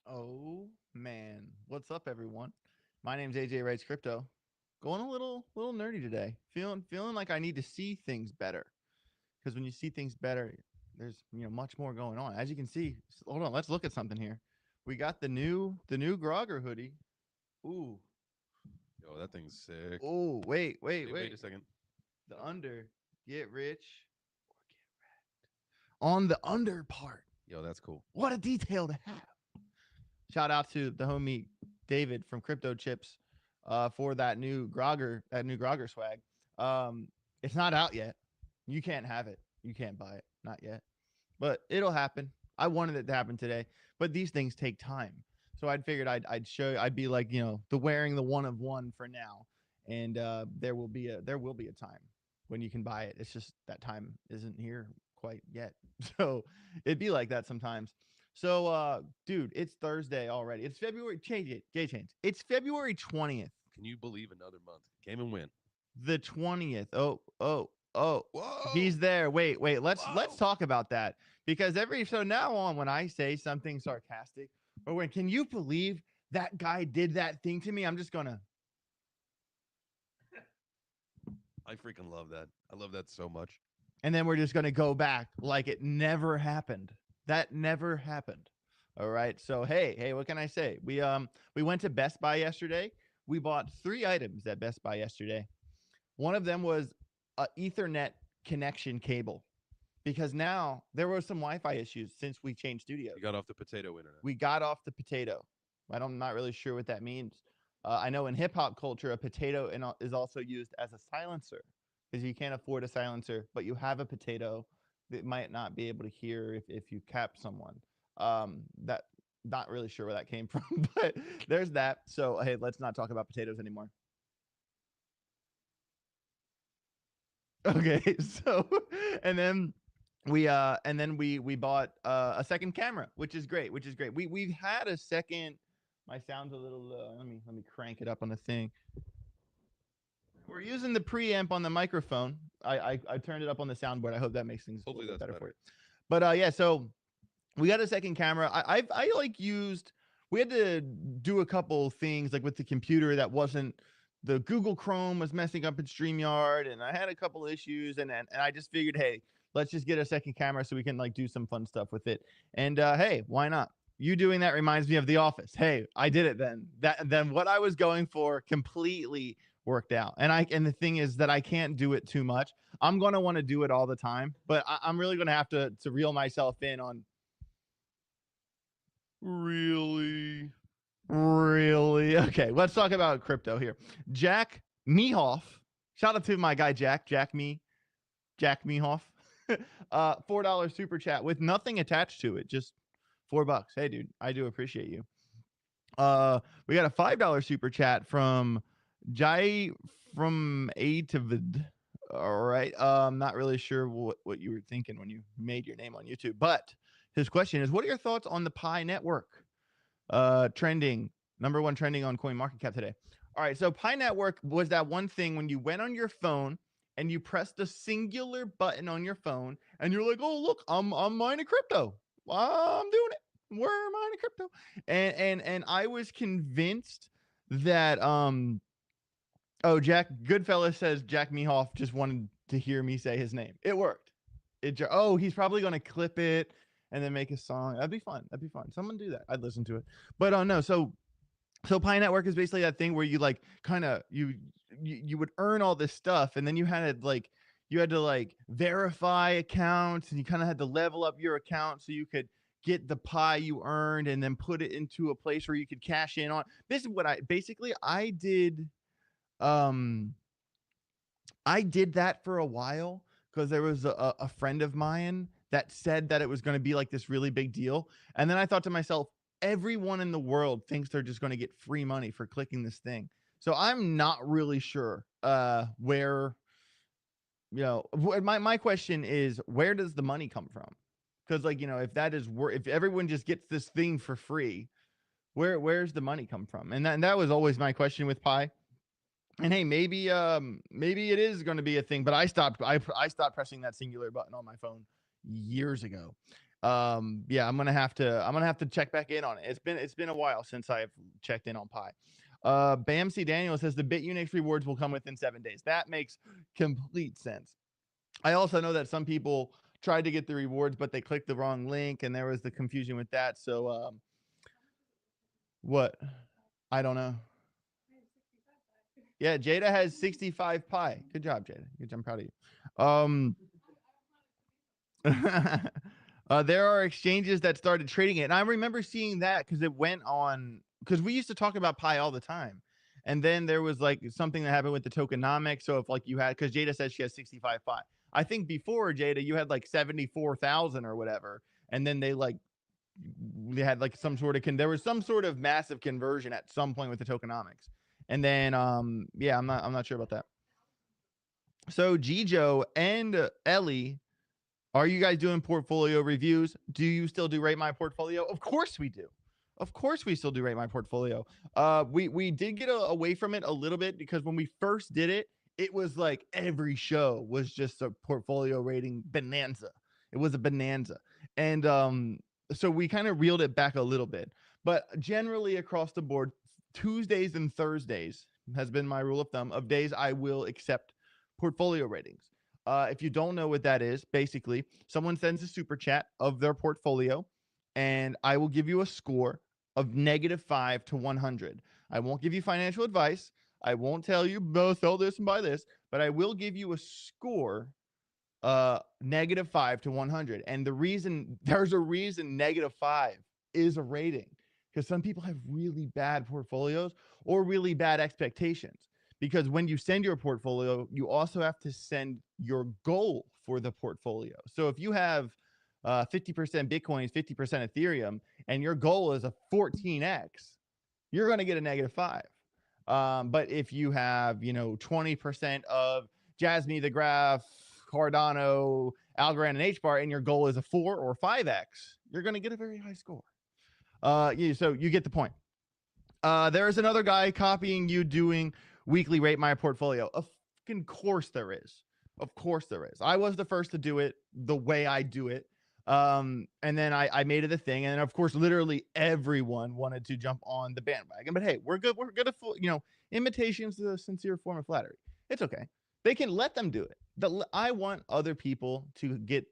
Oh man, what's up, everyone? My name's AJ Writes Crypto. Going a little nerdy today. Feeling like I need to see things better because when you see things better, there's much more going on. As you can see, hold on, let's look at something here. We got the new Grogger hoodie. Ooh, Yo, that thing's sick. oh, wait, wait, Wait wait. a second. The under, get rich on the under part. Yo, that's cool. What a detail to have. Shout out to the homie David from Crypto Chips for that new Grogger swag. Um, it's not out yet. You can't have it. You can't buy it. Not yet. But it'll happen. I wanted it to happen today, but these things take time. So I'd figured I'd show I'd be like the wearing the one of one for now, and there will be a time when you can buy it. It's just that time isn't here quite yet. So it'd be like that sometimes. So dude, it's Thursday already. It's February. Change it. Gay change. It's February 20th. Can you believe another month came and went? The 20th. Oh. He's Whoa! there. Wait. Let's Whoa! talk about that because every so now on when I say something sarcastic or when can you believe that guy did that thing to me, I'm just gonna I freaking love that. I love that so much. and then we're just gonna go back like it never happened. That never happened. All right. So hey, what can I say? We went to Best Buy yesterday. We bought 3 items at Best Buy yesterday. One of them was a Ethernet connection cable because now there were some Wi-Fi issues since we changed studios. You got off the potato internet. We got off the potato. I'm not really sure what that means. I know in hip hop culture, a potato is also used as a silencer because you can't afford a silencer, but you have a potato that might not be able to hear if you cap someone. That not really sure where that came from, but there's that. So hey, let's not talk about potatoes anymore. Okay, so and then we bought a second camera, which is great. We've had a second. My sound's a little low. Let me crank it up on the thing. We're using the preamp on the microphone. I turned it up on the soundboard. I hope that makes things a Hopefully little bit that's better for better. you. But yeah, so we got a second camera. I like used. We had to do a couple things like with the computer that wasn't the Google Chrome was messing up in StreamYard, and I had a couple issues, and I just figured, hey, let's just get a second camera so we can like do some fun stuff with it. And hey, why not? You doing that reminds me of The Office. Hey, I did it then. Then what I was going for completely worked out. And the thing is that I can't do it too much. I'm gonna want to do it all the time, but I'm really gonna have to reel myself in on Really? really. Okay, let's talk about crypto here. Jack Mehoff, shout out to my guy Jack Mehoff. $4 super chat with nothing attached to it, just $4. Hey, dude, I do appreciate you. We got a $5 super chat from Jai from Atavid. All right. Not really sure what you were thinking when you made your name on YouTube, but his question is, what are your thoughts on the Pi network? Trending, number one trending on Coin Market Cap today. All right. So Pi network was that one thing when you went on your phone and you pressed a singular button on your phone and you're like, oh look, I'm mining crypto. I'm doing it. We're mining crypto. And I was convinced that oh, Jack Goodfellas says Jack Mehoff just wanted to hear me say his name. It worked. Oh, he's probably gonna clip it and then make a song. That'd be fun. That'd be fun. Someone do that. I'd listen to it. But no, so Pi Network is basically that thing where you like kind of you would earn all this stuff, and then you had to like verify accounts, and you kind of had to level up your account so you could get the pie you earned and then put it into a place where you could cash in on. This is what I did. Um, I did that for a while because there was a friend of mine that said that it was going to be like this really big deal. And then I thought to myself, everyone in the world thinks they're just going to get free money for clicking this thing. So I'm not really sure where, my question is, where does the money come from? Because like, if that is if everyone just gets this thing for free, where's the money come from? And that was always my question with Pi. And hey, maybe it is going to be a thing, but I stopped pressing that singular button on my phone years ago. Yeah, I'm gonna have to check back in on it. It's been a while since I've checked in on Pi. Bamsy Daniel says the Bitunix rewards will come within 7 days. That makes complete sense. I also know that some people tried to get the rewards, but they clicked the wrong link, and there was the confusion with that. So, what? I don't know. Yeah, Jada has 65 Pi. Good job, Jada. Good job. I'm proud of you. There are exchanges that started trading it, and I remember seeing that because it went on. Because we used to talk about Pi all the time, and then there was like something that happened with the tokenomics. So if like you had, because Jada says she has 65 Pi. I think before Jada, you had like 74,000 or whatever, and then they had like some sort of there was some sort of massive conversion at some point with the tokenomics, and then yeah, I'm not sure about that. So Gijo and Ellie, are you guys doing portfolio reviews? Do you still do Rate My Portfolio? Of course we do. Of course we still do Rate My Portfolio. We did get away from it a little bit because when we first did it, it was like every show was just a portfolio rating bonanza. It was a bonanza. And so we kind of reeled it back a little bit. But generally across the board, Tuesdays and Thursdays has been my rule of thumb of days I will accept portfolio ratings. If you don't know what that is, basically, someone sends a super chat of their portfolio, and I will give you a score of -5 to 100. I won't give you financial advice. I won't tell you, sell this and buy this, but I will give you a score, -5 to 100. And there's a reason -5 is a rating, because some people have really bad portfolios or really bad expectations. Because when you send your portfolio, you also have to send your goal for the portfolio. So if you have 50% Bitcoin, 50% Ethereum, and your goal is a 14x, you're going to get a -5. But if you have, 20% of Jasmine, the Graph, Cardano, Algorand, and HBAR, and your goal is a 4 or 5x, you're going to get a very high score. So you get the point. There's another guy copying you doing weekly Rate My Portfolio. Of course there is. Of course there is. I was the first to do it the way I do it. And then I made it a thing. And of course, literally everyone wanted to jump on the bandwagon. But hey, we're good. We're good at, imitation's the sincere form of flattery. It's okay. They can let them do it. I want other people to get,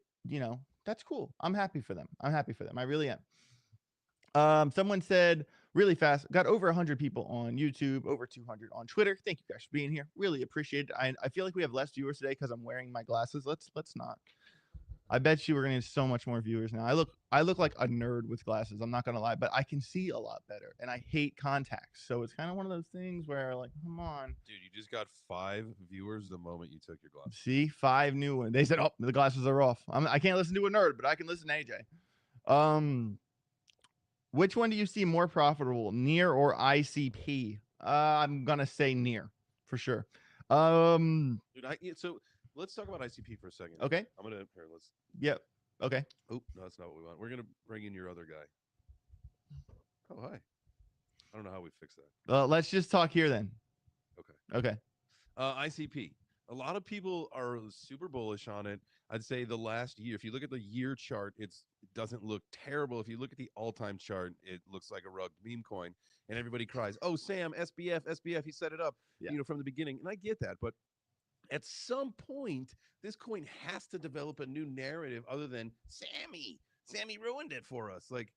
that's cool. I'm happy for them. I'm happy for them. I really am. Someone said, really fast, got over 100 people on YouTube, over 200 on Twitter. Thank you guys for being here. Really appreciate it. I feel like we have less viewers today because I'm wearing my glasses. Let's not. I bet you we're gonna get so much more viewers now. I look like a nerd with glasses. I'm not gonna lie, but I can see a lot better, and I hate contacts. So it's kind of one of those things where, like, come on, dude, you just got 5 viewers the moment you took your glasses. See, 5 new ones. They said, "Oh, the glasses are off." I can't listen to a nerd, but I can listen to AJ. Which one do you see more profitable, Near or ICP? I'm gonna say Near for sure. Dude, so let's talk about ICP for a second. Okay. I'm gonna here. Let's. Yep. Okay. Oh no, that's not what we want. We're gonna bring in your other guy. Oh hi. I don't know how we fix that. Let's just talk here then. Okay. Okay. ICP. A lot of people are super bullish on it. I'd say the last year, if you look at the year chart, it doesn't look terrible. If you look at the all-time chart, it looks like a rugged meme coin. And everybody cries, "Oh, Sam, SBF, he set it up, from the beginning." And I get that, but at some point, this coin has to develop a new narrative other than Sammy ruined it for us. Like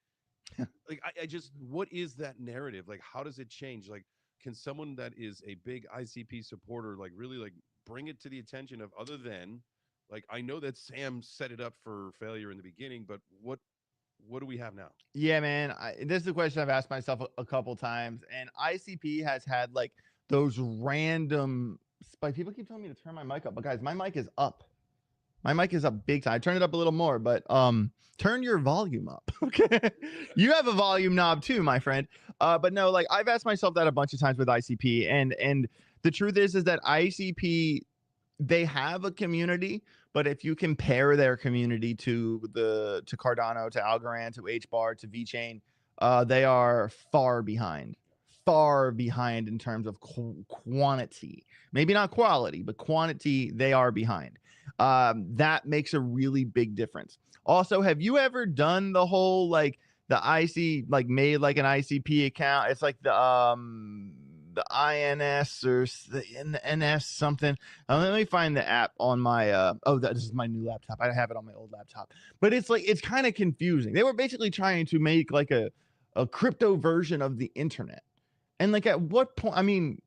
I just, what is that narrative? Like, how does it change? Like, can someone that is a big ICP supporter, like, really, like, bring it to the attention of, other than, like, I know that Sam set it up for failure in the beginning, but what do we have now? Yeah, man. This is a question I've asked myself a couple times, and ICP has had like those random spikes. People keep telling me to turn my mic up, but guys, my mic is up. My mic is up big time. I turned it up a little more, but turn your volume up. Okay. You have a volume knob too, my friend. But no, like, I've asked myself that a bunch of times with ICP, and the truth is that ICP, they have a community, but if you compare their community to Cardano, to Algorand, to HBAR, to VeChain, they are far behind in terms of quantity. Maybe not quality, but quantity, they are behind. that makes a really big difference. Also, have you ever done the whole like the IC like made like an ICP account? It's like the INS or the NS something. Let me find the app on my oh, this is my new laptop. I have it on my old laptop, but it's like it's kind of confusing. They were basically trying to make like a crypto version of the internet. And like at what point, I mean,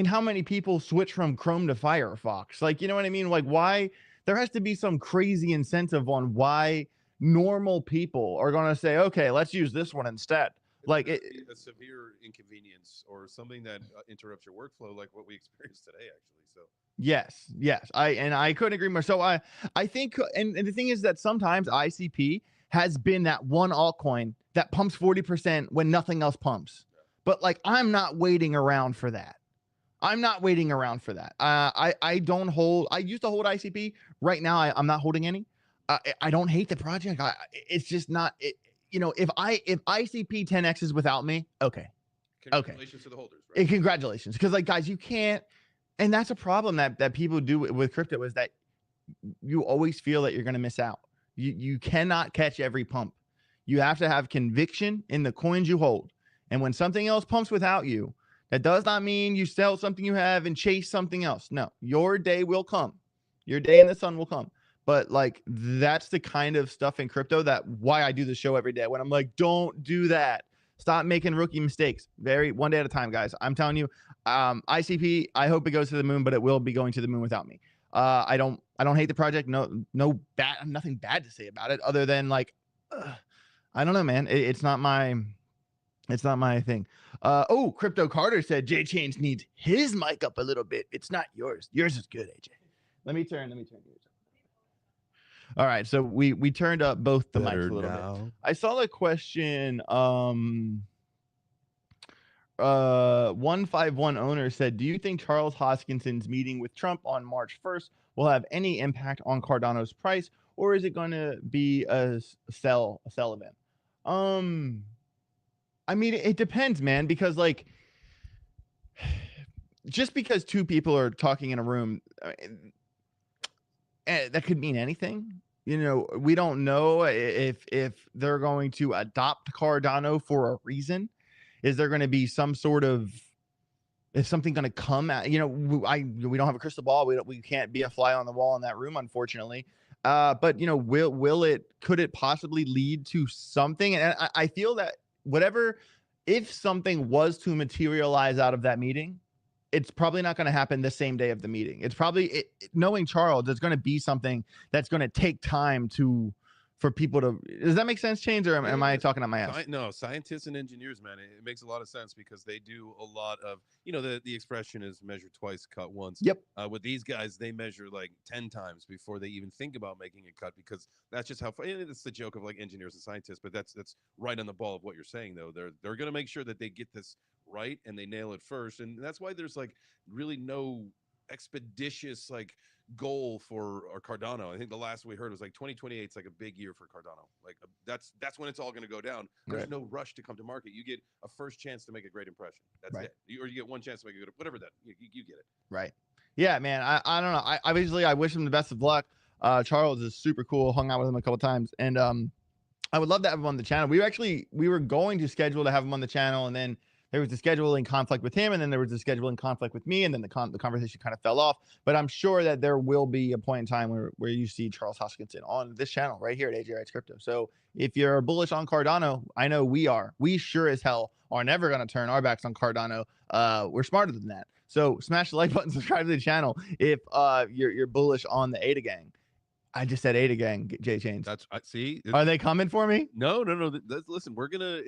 how many people switch from Chrome to Firefox? Like, you know what I mean? Like, why there has to be some crazy incentive on why normal people are going to say, okay, let's use this one instead. Like a severe inconvenience or something that interrupts your workflow, like what we experienced today, actually. So yes, I couldn't agree more. So I think, and the thing is that sometimes ICP has been that one altcoin that pumps 40% when nothing else pumps. But like, I'm not waiting around for that. I'm not waiting around for that. I don't hold. I used to hold ICP. Right now, I'm not holding any. I don't hate the project. It's just not. You know, if ICP 10x is without me, okay. Congratulations to the holders. Right? Congratulations, because like guys, you can't. And that's a problem that people do with crypto is that you always feel that you're going to miss out. You cannot catch every pump. You have to have conviction in the coins you hold. And when something else pumps without you, that does not mean you sell something you have and chase something else. No, your day will come. Your day in the sun will come. But like, that's the kind of stuff in crypto that why I do the show every day. When I'm like, don't do that. Stop making rookie mistakes. One day at a time, guys. I'm telling you, ICP, I hope it goes to the moon, but it will be going to the moon without me. I don't hate the project. No bad, nothing bad to say about it other than like, I don't know, man. It's not my thing. Oh, Crypto Carter said J Chains needs his mic up a little bit. It's not yours. Yours is good, AJ. Let me turn yours up. All right, so we turned up both the mics a little bit. I saw a question. 151 owner said, "Do you think Charles Hoskinson's meeting with Trump on March 1st will have any impact on Cardano's price, or is it going to be a sell event?" I mean, it depends, man, because like, just because two people are talking in a room, that could mean anything. You know, we don't know if they're going to adopt Cardano for a reason. Is there going to be some sort of, is something going to come at, you know, we don't have a crystal ball. We can't be a fly on the wall in that room, unfortunately. But you know, could it possibly lead to something? And I feel that if something was to materialize out of that meeting, it's probably not going to happen the same day of the meeting. It's probably, knowing Charles, there's going to be something that's going to take time for people to. Does that make sense, Chains, or am I talking on my ass? No, scientists and engineers, man, it makes a lot of sense because they do a lot of, you know, the expression is measure twice, cut once. Yep. With these guys, they measure like 10 times before they even think about making a cut, because that's just how. It's the joke of like engineers and scientists, but that's right on the ball of what you're saying, though. They're going to make sure that they get this right and they nail it first, and that's why there's like really no expeditious like goal for our Cardano. I think the last we heard was like 2028 is like a big year for Cardano. Like that's when it's all going to go down. There's no rush to come to market. You get a first chance to make a great impression. That's it. Or you get one chance to make a good, whatever that you get it. Right. Yeah, man. I don't know. I wish him the best of luck. Charles is super cool. Hung out with him a couple times, and I would love to have him on the channel. We were going to schedule to have him on the channel, and then there was a scheduling conflict with him, and then there was a scheduling conflict with me, and then the conversation kind of fell off. But I'm sure that there will be a point in time where you see Charles Hoskinson on this channel right here at AJ Writes Crypto. So if you're bullish on Cardano, I know we are. We sure as hell are never going to turn our backs on Cardano. We're smarter than that. So smash the like button, subscribe to the channel if you're bullish on the Ada Gang. I just said Ada Gang, J Chains. That's see. Are they coming for me? No. Listen, we're gonna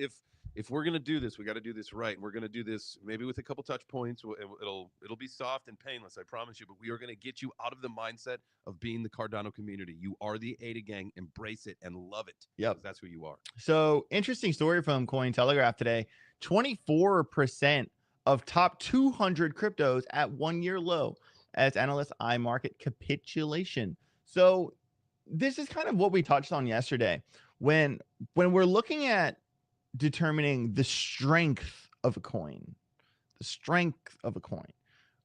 if we're gonna do this, we got to do this right. And we're gonna do this maybe with a couple touch points. It'll be soft and painless, I promise you. But we are gonna get you out of the mindset of being the Cardano community. You are the Ada Gang. Embrace it and love it. Yep, that's who you are. So interesting story from Cointelegraph today. 24% of top 200 cryptos at 1 year low, as analysts eye market capitulation. So this is kind of what we touched on yesterday. When we're looking at determining the strength of a coin,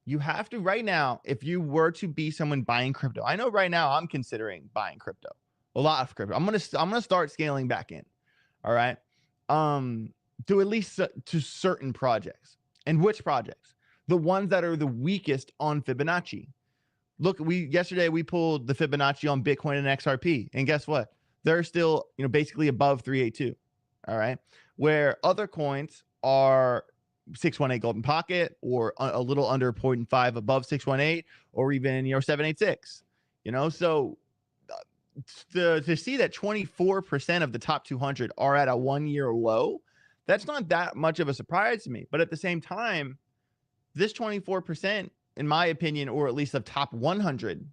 You have to right now, if you were to be someone buying crypto, I know right now I'm considering buying crypto, a lot of crypto. I'm gonna start scaling back in. All right, to at least to certain projects. And which projects? The ones that are the weakest on Fibonacci. Look, yesterday we pulled the Fibonacci on Bitcoin and XRP, and guess what? They're still basically above 382. All right, where other coins are 618 golden pocket or a little under 0.5 above 618 or even 786. So to see that 24% of the top 200 are at a 1-year low, that's not that much of a surprise to me. But at the same time, this 24%, in my opinion, or at least the top 100,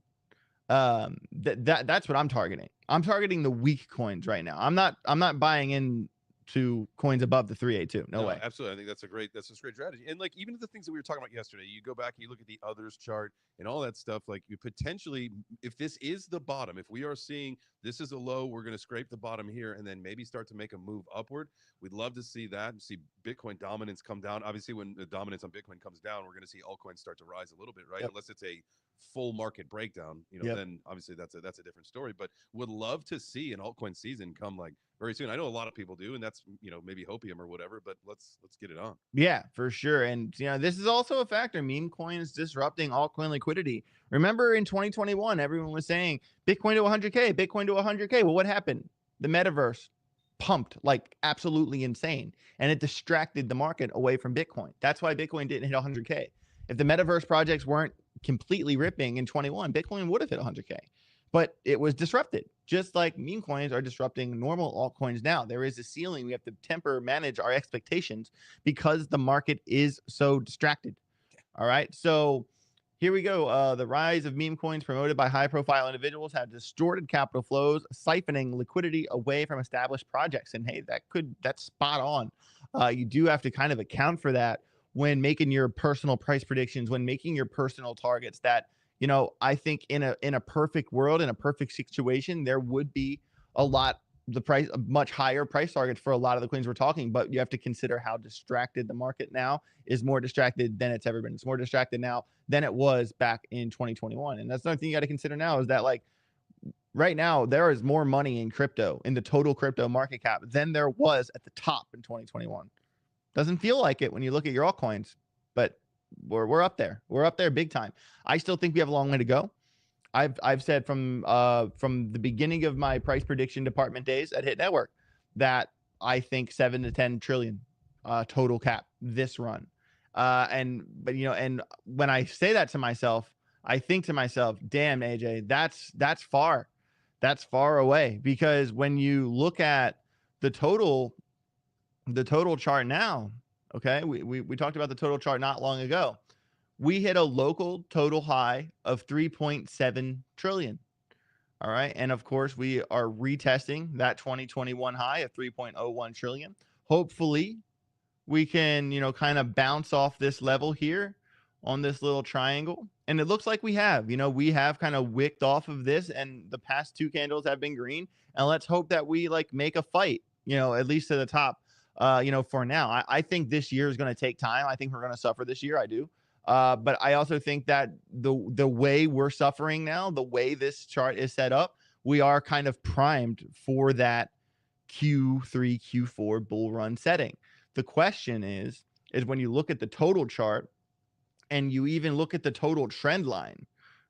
that's what I'm targeting. I'm targeting the weak coins right now. I'm not buying in to coins above the 382. No way. Absolutely. I think that's a great strategy. And like even the things that we were talking about yesterday, you go back, you look at the others chart and all that stuff. Like you potentially, if this is the bottom, if we are seeing this is a low, we're going to scrape the bottom here and then maybe start to make a move upward. We'd love to see that and see Bitcoin dominance come down. Obviously, when the dominance on Bitcoin comes down, we're going to see altcoins start to rise a little bit, right? Yep. Unless it's a full market breakdown, Yep. then obviously that's a different story. But would love to see an altcoin season come like very soon. I know a lot of people do, and that's maybe hopium or whatever. But let's get it on. Yeah, for sure. And this is also a factor. Meme coins disrupting altcoin liquidity. Remember in 2021, everyone was saying Bitcoin to 100K, Bitcoin to 100K. Well, what happened? The metaverse pumped like absolutely insane, and it distracted the market away from Bitcoin. That's why Bitcoin didn't hit 100K. If the metaverse projects weren't completely ripping in 21, Bitcoin would have hit 100K. But it was disrupted, just like meme coins are disrupting normal altcoins now. There is a ceiling. We have to manage our expectations because the market is so distracted. All right. So here we go. The rise of meme coins promoted by high-profile individuals have distorted capital flows, siphoning liquidity away from established projects. And hey, that's spot on. You do have to kind of account for that when making your personal price predictions, when making your personal targets. That I think in a perfect world, in a perfect situation, there would be a much higher price targets for a lot of the coins we're talking. But you have to consider how distracted the market now is, more distracted than it's ever been. It's more distracted now than it was back in 2021. And that's another thing you got to consider now, is that like right now there is more money in crypto, in the total crypto market cap, than there was at the top in 2021. Doesn't feel like it when you look at your altcoins, but we're up there. We're up there big time. I still think we have a long way to go. I've said from the beginning of my price prediction department days at Hit Network that I think 7 to 10 trillion total cap this run. And when I say that to myself, I think to myself, damn, AJ, that's far away. Because when you look at the total chart now, okay, we talked about the total chart not long ago. We hit a local total high of 3.7 trillion. All right. And of course, we are retesting that 2021 high of 3.01 trillion. Hopefully, we can, kind of bounce off this level here on this little triangle. And it looks like we have kind of wicked off of this, and the past two candles have been green. And let's hope that we like make a fight, at least to the top, for now. I think this year is going to take time. I think we're going to suffer this year. I do. But I also think that the way we're suffering now, the way this chart is set up, we are kind of primed for that Q3, Q4 bull run setting. The question is when you look at the total chart and you even look at the total trend line,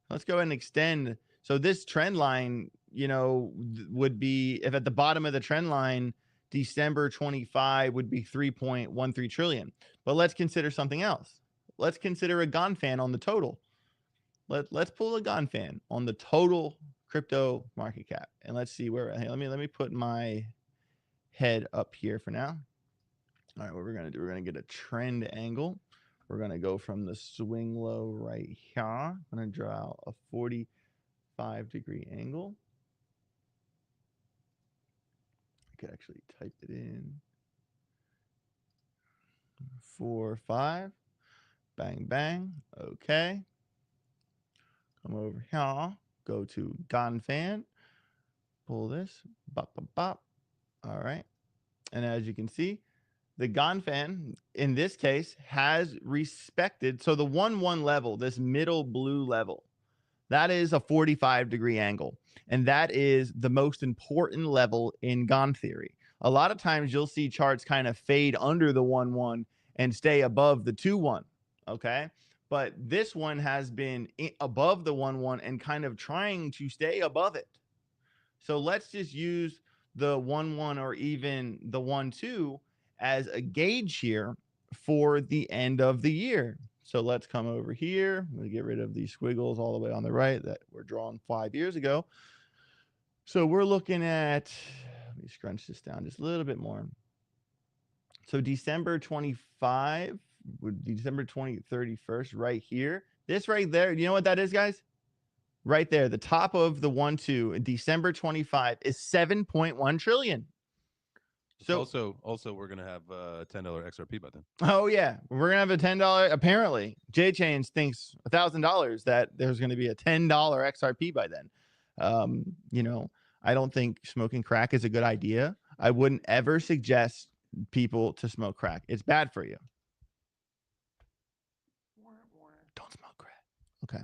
let's go ahead and extend. So this trend line, would be, if at the bottom of the trend line, December 25 would be 3.13 trillion. But let's consider something else. Let's consider a Ganfan on the total. Let's pull a Ganfan on the total crypto market cap, and let's see where. Hey, let me put my head up here for now. All right, what we're gonna do? We're gonna get a trend angle. We're gonna go from the swing low right here. I'm gonna draw a 45-degree angle. I could actually type it in. 4, 5. Bang, bang. Okay. Come over here. Go to Ganfan. Pull this. Bop, bop, bop. All right. And as you can see, the Ganfan in this case has respected. So the 1-1 level, this middle blue level, that is a 45-degree angle. And that is the most important level in Gan theory. A lot of times you'll see charts kind of fade under the 1-1 and stay above the 2-1. Okay. But this one has been above the 1-1 and kind of trying to stay above it. So let's just use the 1-1 or even the 1-2 as a gauge here for the end of the year. So let's come over here. I'm going to get rid of these squiggles all the way on the right that were drawn 5 years ago. So we're looking at, let me scrunch this down just a little bit more. So December 25, December 31st, right here. This right there, you know what that is, guys? Right there, the top of the 1-2 in December 25 is 7.1 trillion. So also we're gonna have $10 XRP by then. Oh yeah, we're gonna have a $10. Apparently, JChains thinks $1,000 that there's gonna be a $10 XRP by then. You know, I don't think smoking crack is a good idea. I wouldn't ever suggest people to smoke crack. It's bad for you. Don't smoke crack. Okay.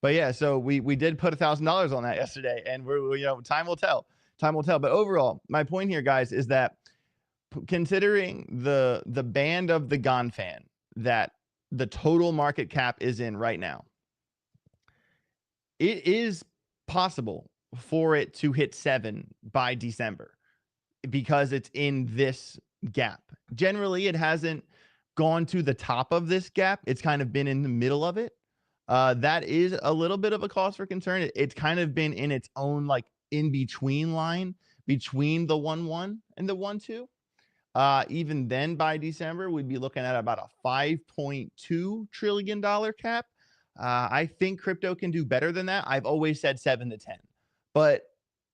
But yeah, so we did put $1,000 on that yesterday, and we're you know, time will tell. Time will tell. But overall, my point here, guys, is that considering the band of the Ganfan that the total market cap is in right now, it is possible for it to hit 7 by December because it's in this gap. Generally, it hasn't gone to the top of this gap. It's kind of been in the middle of it. That is a little bit of a cause for concern. It's kind of been in its own like in between line between the 1-1 and the 1-2. Even then, by December, we'd be looking at about a $5.2 trillion cap. I think crypto can do better than that. I've always said 7 to 10, but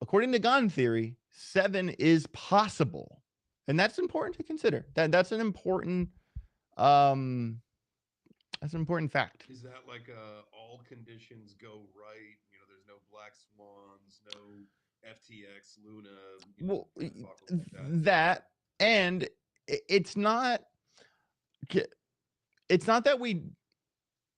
according to Gan theory, 7 is possible, and that's important to consider. That's an important that's an important fact. Is that like all conditions go right? You know, there's no black swans, no FTX, Luna. You know, well, that, and it's not that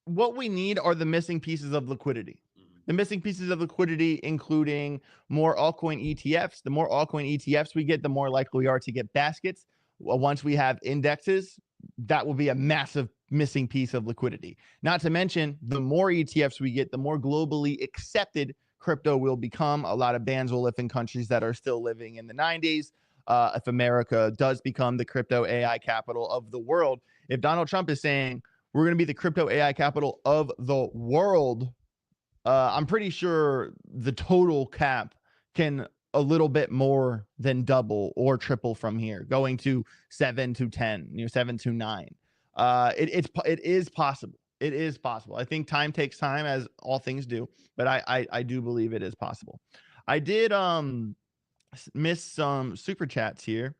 what we need are the missing pieces of liquidity. The missing pieces of liquidity, including more altcoin ETFs. The more altcoin ETFs we get, the more likely we are to get baskets. Once we have indexes, that will be a massive missing piece of liquidity. Not to mention, the more ETFs we get, the more globally accepted crypto will become. A lot of bans will live in countries that are still living in the 90s. If America does become the crypto AI capital of the world, if Donald Trump is saying we're going to be the crypto AI capital of the world, I'm pretty sure the total cap can a little bit more than double or triple from here, going to 7 to 10, 7 to 9. It is possible. It is possible. I think time takes time, as all things do, but I do believe it is possible. I did miss some super chats here.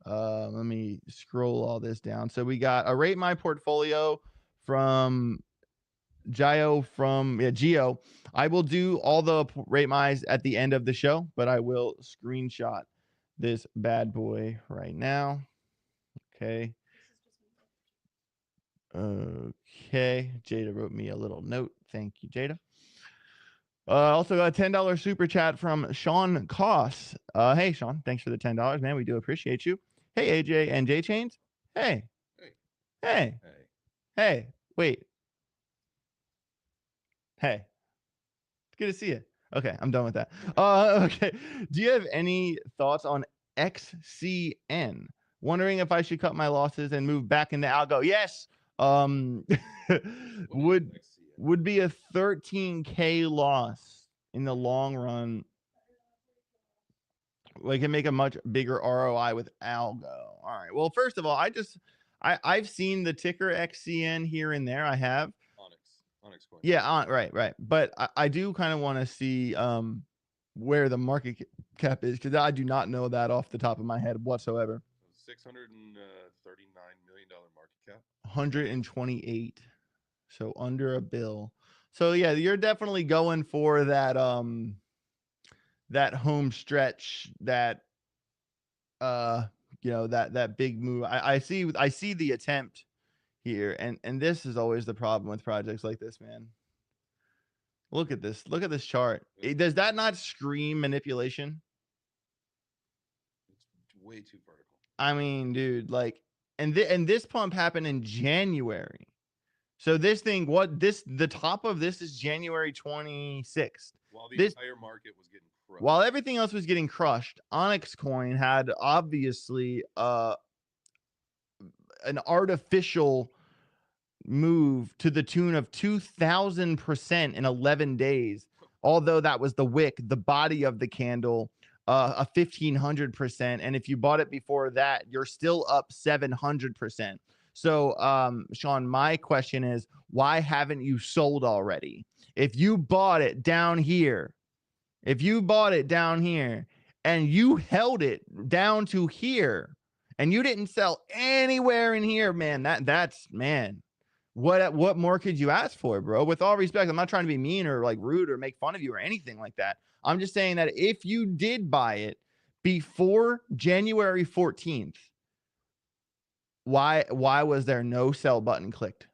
Let me scroll all this down. So we got a rate my portfolio from Gio Geo. I will do all the rate my's at the end of the show, but I will screenshot this bad boy right now. Okay. Okay. Jada wrote me a little note. Thank you, Jada. Also got a $10 super chat from Sean Koss. Hey, Sean, thanks for the $10, man. We do appreciate you. Hey, AJ and JChains. Hey. Hey. Hey. Wait. Hey. Good to see you. Okay, I'm done with that. Okay. Do you have any thoughts on XCN? Wondering if I should cut my losses and move back into algo. Yes. Would be a 13K loss in the long run. We can make a much bigger ROI with algo. All right. Well, first of all, I've seen the ticker XCN here and there. I have. Onyx coin. Yeah, right. But I do kind of want to see where the market cap is, because I do not know that off the top of my head whatsoever. $639 million market cap. 128. So under $1 billion. So yeah, you're definitely going for that that home stretch, that you know, that big move. I see the attempt here, and this is always the problem with projects like this, man. Look at this. Look at this chart. Does that not scream manipulation? It's way too vertical. I mean, dude, like, and this pump happened in January. So this thing, the top of this is January 26th. While the entire market was getting crushed. While everything else was getting crushed, Onyx Coin had obviously an artificial move to the tune of 2,000% in 11 days. Although that was the wick, the body of the candle, a 1,500%. And if you bought it before that, you're still up 700%. So, Sean, my question is, why haven't you sold already? If you bought it down here, and you held it down to here, and you didn't sell anywhere in here, man, that's man, what more could you ask for, bro? With all respect, I'm not trying to be mean or like rude or make fun of you or anything like that. I'm just saying that if you did buy it before January 14th, why was there no sell button clicked?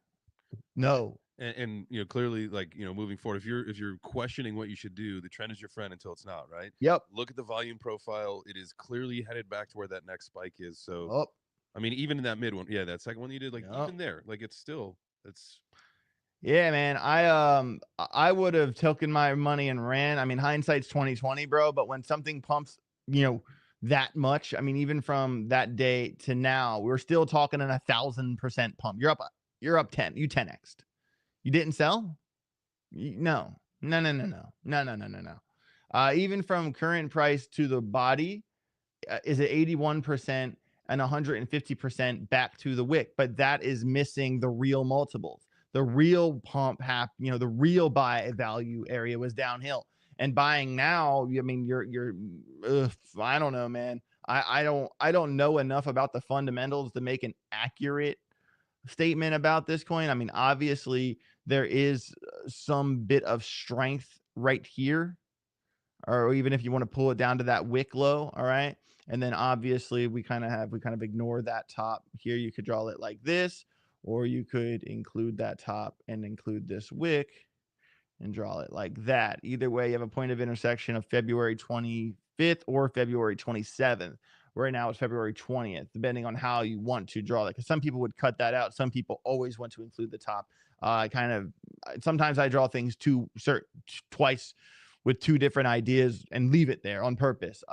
No. And you know, clearly, like, you know, moving forward, if you're questioning what you should do, the trend is your friend until it's not, right? Yep. Look at the volume profile. It is clearly headed back to where that next spike is. So, I mean, even in that mid one, yeah, that second one you did, like, even there, like, it's still, yeah, man. I would have taken my money and ran. I mean, hindsight's 2020, bro. But when something pumps, you know, that much, I mean, even from that day to now, we're still talking an 1,000% pump. You're up 10. You 10x'd. You didn't sell? No. Even from current price to the body, is it 81% and 150% back to the wick? But that is missing the real multiples. The real pump, you know, the real buy value area was downhill. And buying now, I mean, you're I don't know, man. I don't know enough about the fundamentals to make an accurate statement about this coin. I mean, obviously there is some bit of strength right here, or even if you want to pull it down to that wick low. All right. And then obviously we kind of ignore that top here. You could draw it like this, or you could include that top and include this wick and draw it like that. Either way, you have a point of intersection of February 25th or February 27th. Right now it's February 20th, depending on how you want to draw that. Because some people would cut that out. Some people always want to include the top. Sometimes I draw things twice with two different ideas and leave it there on purpose,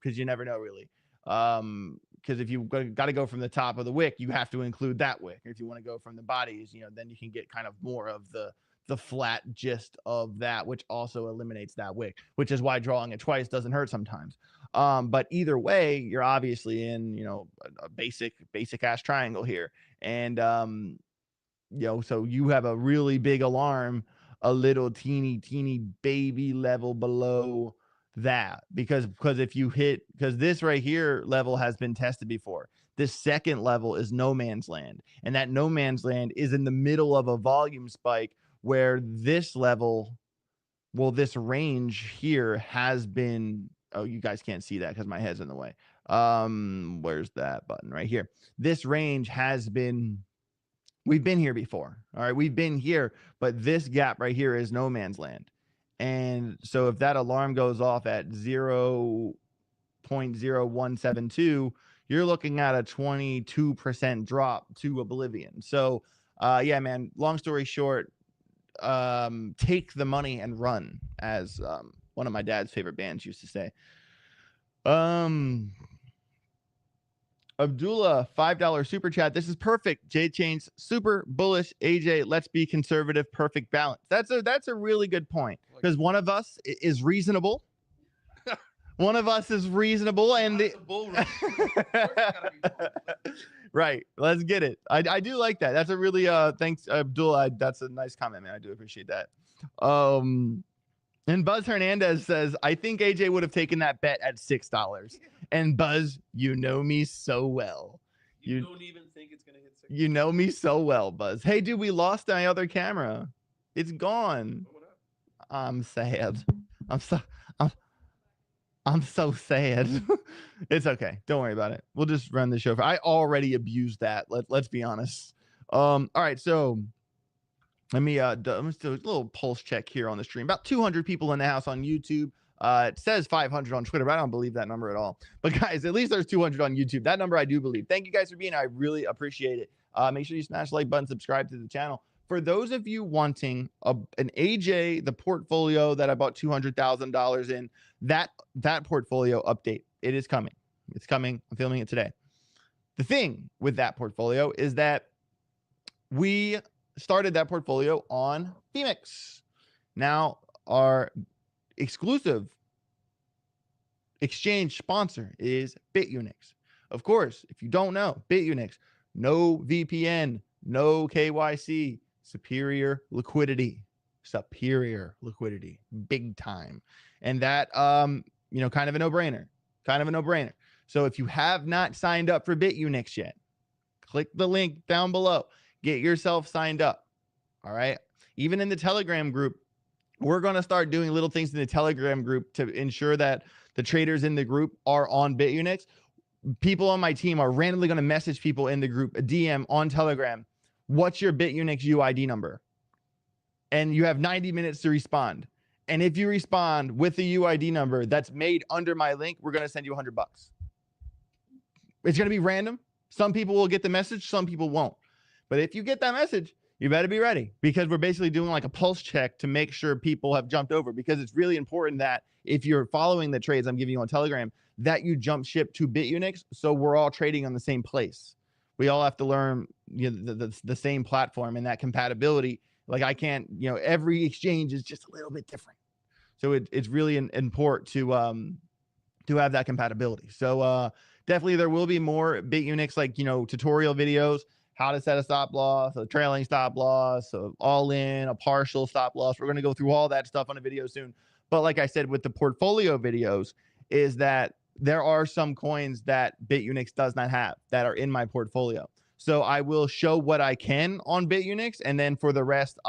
because you never know, really. Because if you got to go from the top of the wick, you have to include that wick. If you want to go from the bodies, you know, then you can get kind of more of the flat gist of that, which also eliminates that wick, which is why drawing it twice doesn't hurt sometimes. But either way, you're obviously in, you know, a basic ass triangle here. And, you know, so you have a really big alarm, a little teeny baby level below that, because if you hit, because this right here level has been tested before. This second level is no man's land, and that no man's land is in the middle of a volume spike where this level, well, this range here has been, oh, you guys can't see that because my head's in the way. Where's that button? Right here. This range has been, we've been here before. All right, we've been here, but this gap right here is no man's land. And so if that alarm goes off at 0.0172, you're looking at a 22% drop to oblivion. So yeah, man, long story short, take the money and run, as one of my dad's favorite bands used to say. Abdullah, $5 super chat. This is perfect. J Chain's super bullish. AJ, let's be conservative. Perfect balance. That's a really good point, because one of us is reasonable. One of us is reasonable, and the bull right. Let's get it. I do like that. That's a really thanks, Abdullah. That's a nice comment, man. I do appreciate that. And Buzz Hernandez says, I think AJ would have taken that bet at $6. And Buzz, you know me so well. You don't even think it's gonna hit $6. You know me so well, Buzz. Hey, dude, we lost my other camera. It's gone. I'm sad. I'm so sad. It's okay. Don't worry about it. We'll just run the show. I already abused that. Let's be honest. All right. So let's do a little pulse check here on the stream. About 200 people in the house on YouTube. It says 500 on Twitter, but I don't believe that number at all. But guys, at least there's 200 on YouTube. That number I do believe. Thank you guys for being here. I really appreciate it. Make sure you smash the like button, subscribe to the channel. For those of you wanting an AJ, the portfolio that I bought $200,000 in, that portfolio update, it is coming. It's coming. I'm filming it today. The thing with that portfolio is that we started that portfolio on Bitunix. Now, our exclusive exchange sponsor is Bitunix. Of course, if you don't know, Bitunix, no VPN, no KYC, superior liquidity, big time. And that, kind of a no-brainer. So if you have not signed up for Bitunix yet, click the link down below. Get yourself signed up. All right. Even in the Telegram group, we're going to start doing little things in the Telegram group to ensure that the traders in the group are on Bitunix. People on my team are randomly going to message people in the group, a DM on Telegram. What's your Bitunix UID number? And you have 90 minutes to respond. And if you respond with the UID number that's made under my link, we're going to send you $100. It's going to be random. Some people will get the message. Some people won't. But if you get that message, you better be ready, because we're basically doing like a pulse check to make sure people have jumped over, because it's really important that if you're following the trades I'm giving you on Telegram, that you jump ship to Bitunix, so we're all trading on the same place. We all have to learn the same platform and that compatibility. Like I can't, every exchange is just a little bit different. So it's really important to have that compatibility. So definitely there will be more Bitunix, like, tutorial videos, how to set a stop loss, a trailing stop loss, a all in, a partial stop loss. We're going to go through all that stuff on a video soon. But like I said, with the portfolio videos, is that there are some coins that Bitunix does not have that are in my portfolio. So I will show what I can on Bitunix. And then for the rest,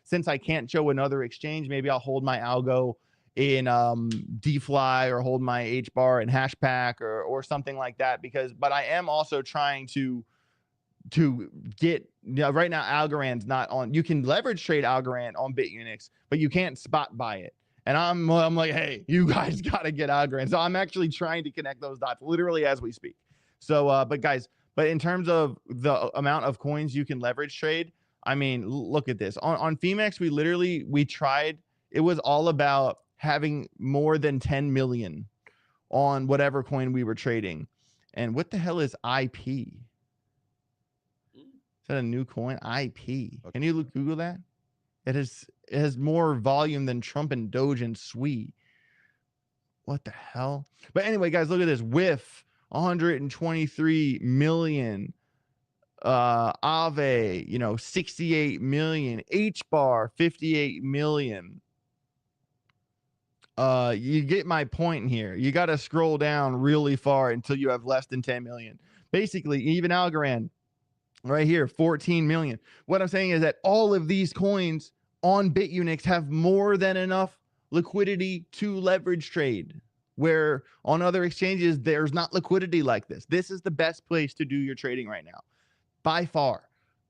since I can't show another exchange, maybe I'll hold my algo in DFly, or hold my HBAR in Hashpack, or something like that. But I am also trying to get, right now Algorand's not on. You can leverage trade Algorand on Bitunix, but you can't spot buy it. And I'm like, hey, you guys got to get Algorand. So I'm actually trying to connect those dots literally as we speak. So, but in terms of the amount of coins you can leverage trade, I mean, look at this. On Femex, we tried. It was all about having more than 10 million on whatever coin we were trading. And what the hell is IP? Is that a new coin? IP. Okay. Can you Google that? It has more volume than Trump and Doge and SWE. What the hell? But anyway, guys, look at this. WIF, 123 million. Aave, 68 million. HBAR, 58 million. You get my point here. You got to scroll down really far until you have less than 10 million. Basically, even Algorand, right here, 14 million. What I'm saying is that all of these coins on Bitunix have more than enough liquidity to leverage trade, where on other exchanges, there's not liquidity like this. This is the best place to do your trading right now. By far,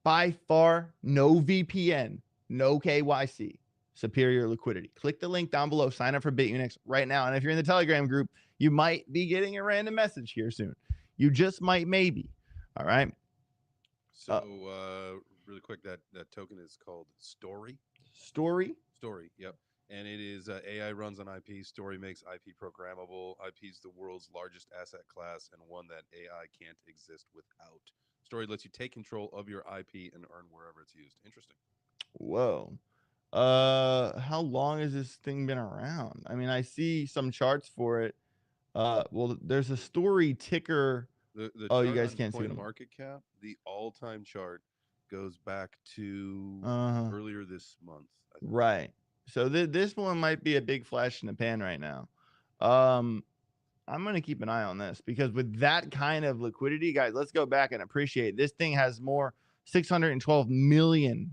no VPN, no KYC, superior liquidity. Click the link down below, sign up for Bitunix right now. And if you're in the Telegram group, you might be getting a random message here soon. You just might, maybe. All right. So really quick, that token is called Story. Story? Story, yep. And it is AI runs on IP. Story makes IP programmable. IP is the world's largest asset class, and one that AI can't exist without. Story lets you take control of your IP and earn wherever it's used. Interesting. Whoa. How long has this thing been around? I mean, I see some charts for it. Well, there's a Story ticker. Oh, you guys can't see the market cap. The all-time chart goes back to earlier this month. Right. So this one might be a big flash in the pan right now. I'm going to keep an eye on this, because with that kind of liquidity, guys, let's go back and appreciate this thing has more 612 million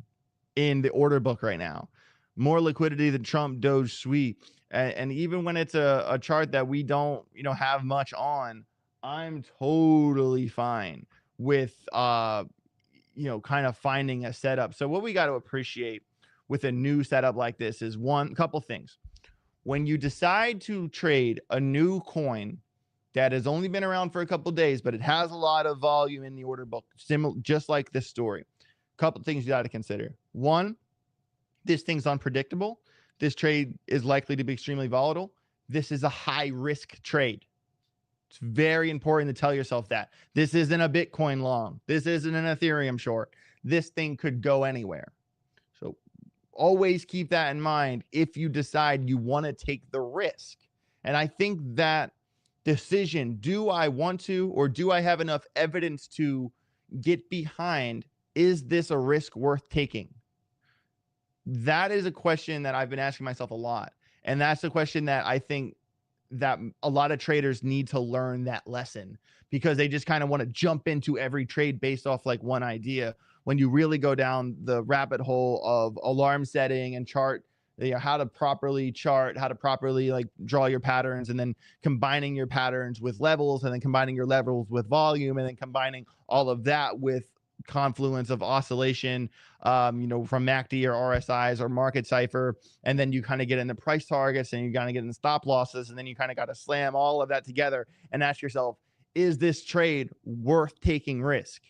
in the order book right now. More liquidity than Trump, Doge, SWE. And even when it's a chart that we don't, have much on, I'm totally fine with, kind of finding a setup. So what we got to appreciate with a new setup like this is one couple things. When you decide to trade a new coin that has only been around for a couple days, but it has a lot of volume in the order book, similar, just like this story. Couple things you got to consider. One, this thing's unpredictable. This trade is likely to be extremely volatile. This is a high risk trade. It's very important to tell yourself that. This isn't a Bitcoin long. This isn't an Ethereum short. This thing could go anywhere. So always keep that in mind if you decide you want to take the risk. And I think that decision, do I want to, or do I have enough evidence to get behind, is this a risk worth taking? That is a question that I've been asking myself a lot. And that's the question that I think that a lot of traders need to learn that lesson, because they just kind of want to jump into every trade based off like one idea. When you really go down the rabbit hole of alarm setting and chart, how to properly chart, how to properly like draw your patterns, and then combining your patterns with levels, and then combining your levels with volume, and then combining all of that with confluence of oscillation, from MACD or RSIs or market cipher. And then you kind of get into price targets, and you kind of get into stop losses. And then you kind of got to slam all of that together and ask yourself, is this trade worth taking risk?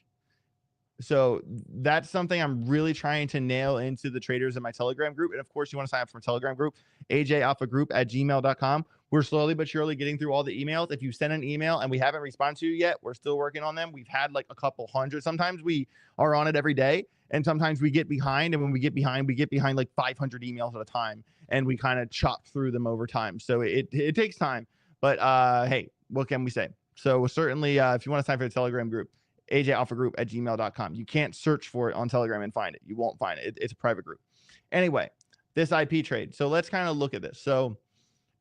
So that's something I'm really trying to nail into the traders in my Telegram group. And of course, you want to sign up for a Telegram group, ajalphagroup@gmail.com. We're slowly but surely getting through all the emails. If you send an email and we haven't responded to you yet, we're still working on them. We've had like a couple hundred. Sometimes we are on it every day, and sometimes we get behind. And when we get behind like 500 emails at a time, and we kind of chop through them over time. So it takes time. But hey, what can we say? So certainly, if you want to sign for the Telegram group, ajalphagroup@gmail.com. You can't search for it on Telegram and find it. You won't find it. It's a private group. Anyway, this IP trade. So let's kind of look at this. So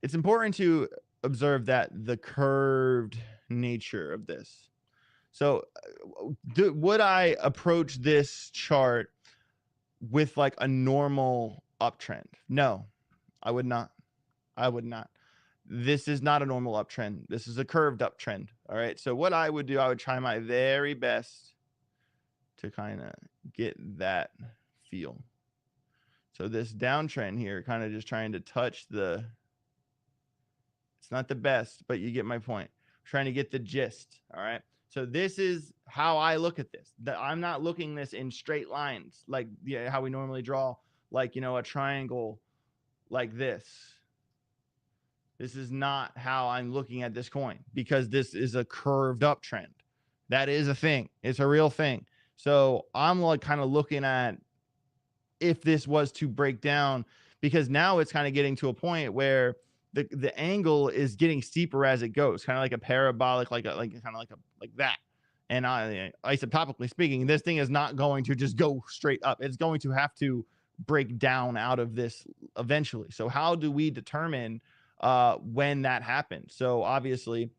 it's important to observe that the curved nature of this. So would I approach this chart with like a normal uptrend? No, I would not. I would not. This is not a normal uptrend. This is a curved uptrend. All right. So what I would do, I would try my very best to kind of get that feel. So this downtrend here, kind of just trying to touch the, it's not the best, but you get my point. Trying to get the gist. All right. So this is how I look at this. I'm not looking this in straight lines, like how we normally draw, like, a triangle like this. This is not how I'm looking at this coin, because this is a curved uptrend. That is a thing. It's a real thing. So I'm like kind of looking at if this was to break down, because now it's kind of getting to a point where the angle is getting steeper as it goes, kind of like a parabolic, like that. And isotopically speaking, this thing is not going to just go straight up. It's going to have to break down out of this eventually. So how do we determine when that happens? So obviously,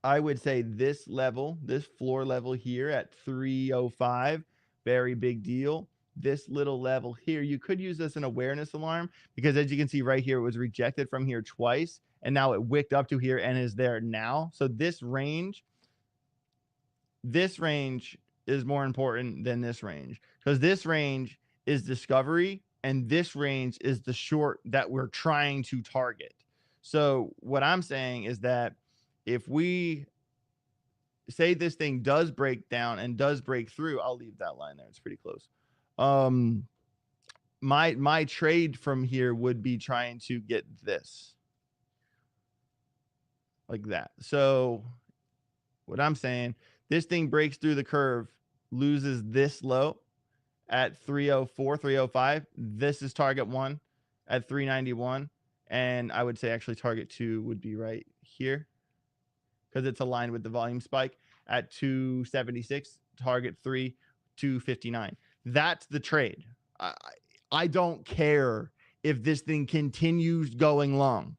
I would say this level, this floor level here at 305, very big deal. This little level here, you could use this an awareness alarm, because as you can see right here, it was rejected from here twice, and now it wicked up to here and is there now. So this range is more important than this range, because this range is discovery and this range is the short that we're trying to target. So what I'm saying is that if we say this thing does break down and does break through, I'll leave that line there. It's pretty close. My trade from here would be trying to get this like that. So what I'm saying, this thing breaks through the curve, loses this low at 304, 305. This is target 1 at 391. And I would say actually target 2 would be right here, because it's aligned with the volume spike at 276, target 3, 259. That's the trade. I don't care if this thing continues going long.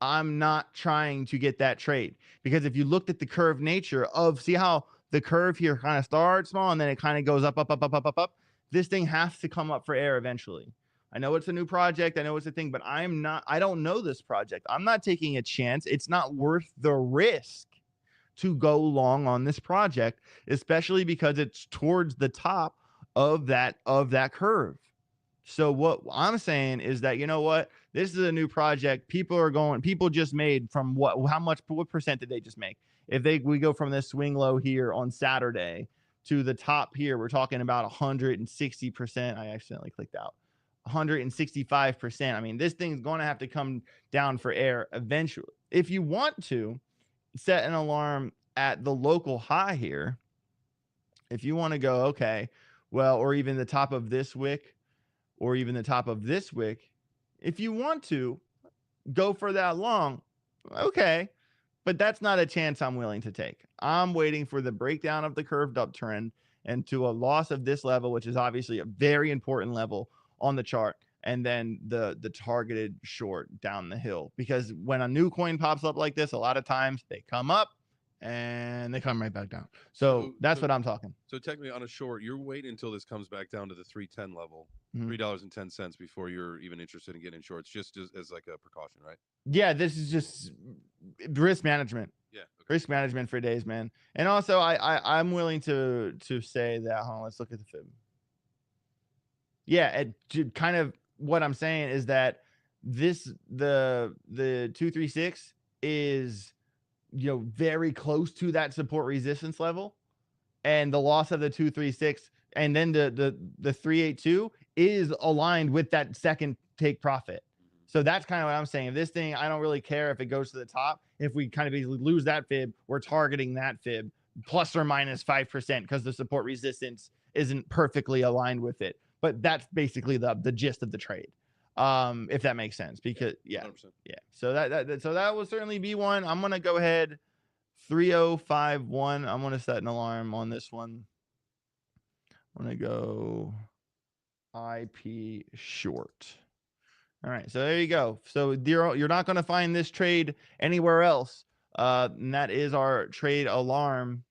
I'm not trying to get that trade, because if you looked at the curve nature of, see how the curve here kind of starts small and then it kind of goes up. This thing has to come up for air eventually. I know it's a new project. I know it's a thing, but I don't know this project. I'm not taking a chance. It's not worth the risk to go long on this project, especially because it's towards the top of that curve. So what I'm saying is that, you know what, this is a new project. People just made from what percent did they just make? If we go from this swing low here on Saturday to the top here, we're talking about 160%. I accidentally clicked out. 165%. I mean, this thing's going to have to come down for air eventually. If you want to set an alarm at the local high here, if you want to go, okay, well, or even the top of this wick, or even the top of this wick, if you want to go for that long, okay, but that's not a chance I'm willing to take. I'm waiting for the breakdown of the curved uptrend and to a loss of this level, which is obviously a very important level on the chart, and then the targeted short down the hill. Because when a new coin pops up like this, a lot of times they come up and they come right back down. So that's what I'm talking. So technically on a short, you're waiting until this comes back down to the 310 level, $3.10 before you're even interested in getting shorts, just as like a precaution, right? Yeah, this is just risk management. Yeah, okay. Risk management for days, man. And also, I'm willing to say that. Hold on, let's look at the fib. Yeah, kind of what I'm saying is that the 236 is, you know, very close to that support resistance level, and the loss of the 236 and then the 382 is aligned with that second take profit. So that's kind of what I'm saying. If this thing, I don't really care if it goes to the top. If we kind of easily lose that fib, we're targeting that fib plus or minus 5% because the support resistance isn't perfectly aligned with it. But that's basically the gist of the trade, if that makes sense. Because yeah. So that will certainly be one. I'm gonna go ahead 3051. I'm gonna set an alarm on this one. I'm gonna go IP short. All right, so there you go. So you're not going to find this trade anywhere else. And that is our trade alarm,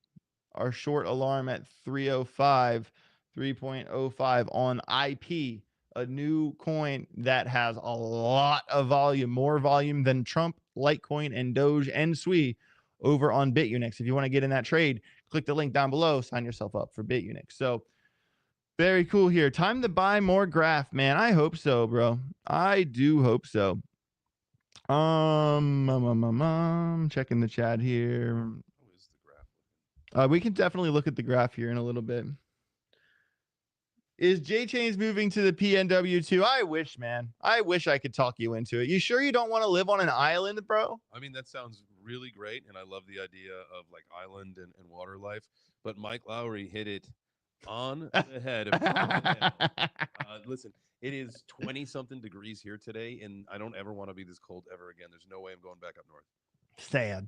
our short alarm at 305, 3.05 on IP, a new coin that has a lot of volume, more volume than Trump, Litecoin, and Doge and SWI over on Bitunix. If you want to get in that trade, click the link down below, sign yourself up for Bitunix. So very cool here. Time to buy more graph, man. I hope so, bro. I do hope so. Checking the chat here. How is the graph? We can definitely look at the graph here in a little bit. Is J-Chains moving to the PNW2? I wish, man. I wish I could talk you into it. You sure you don't want to live on an island, bro? I mean, that sounds really great, and I love the idea of like island and water life. But Mike Lowry hit it on the head. Listen, it is 20-something degrees here today, and I don't ever want to be this cold ever again. There's no way I'm going back up north. Sad.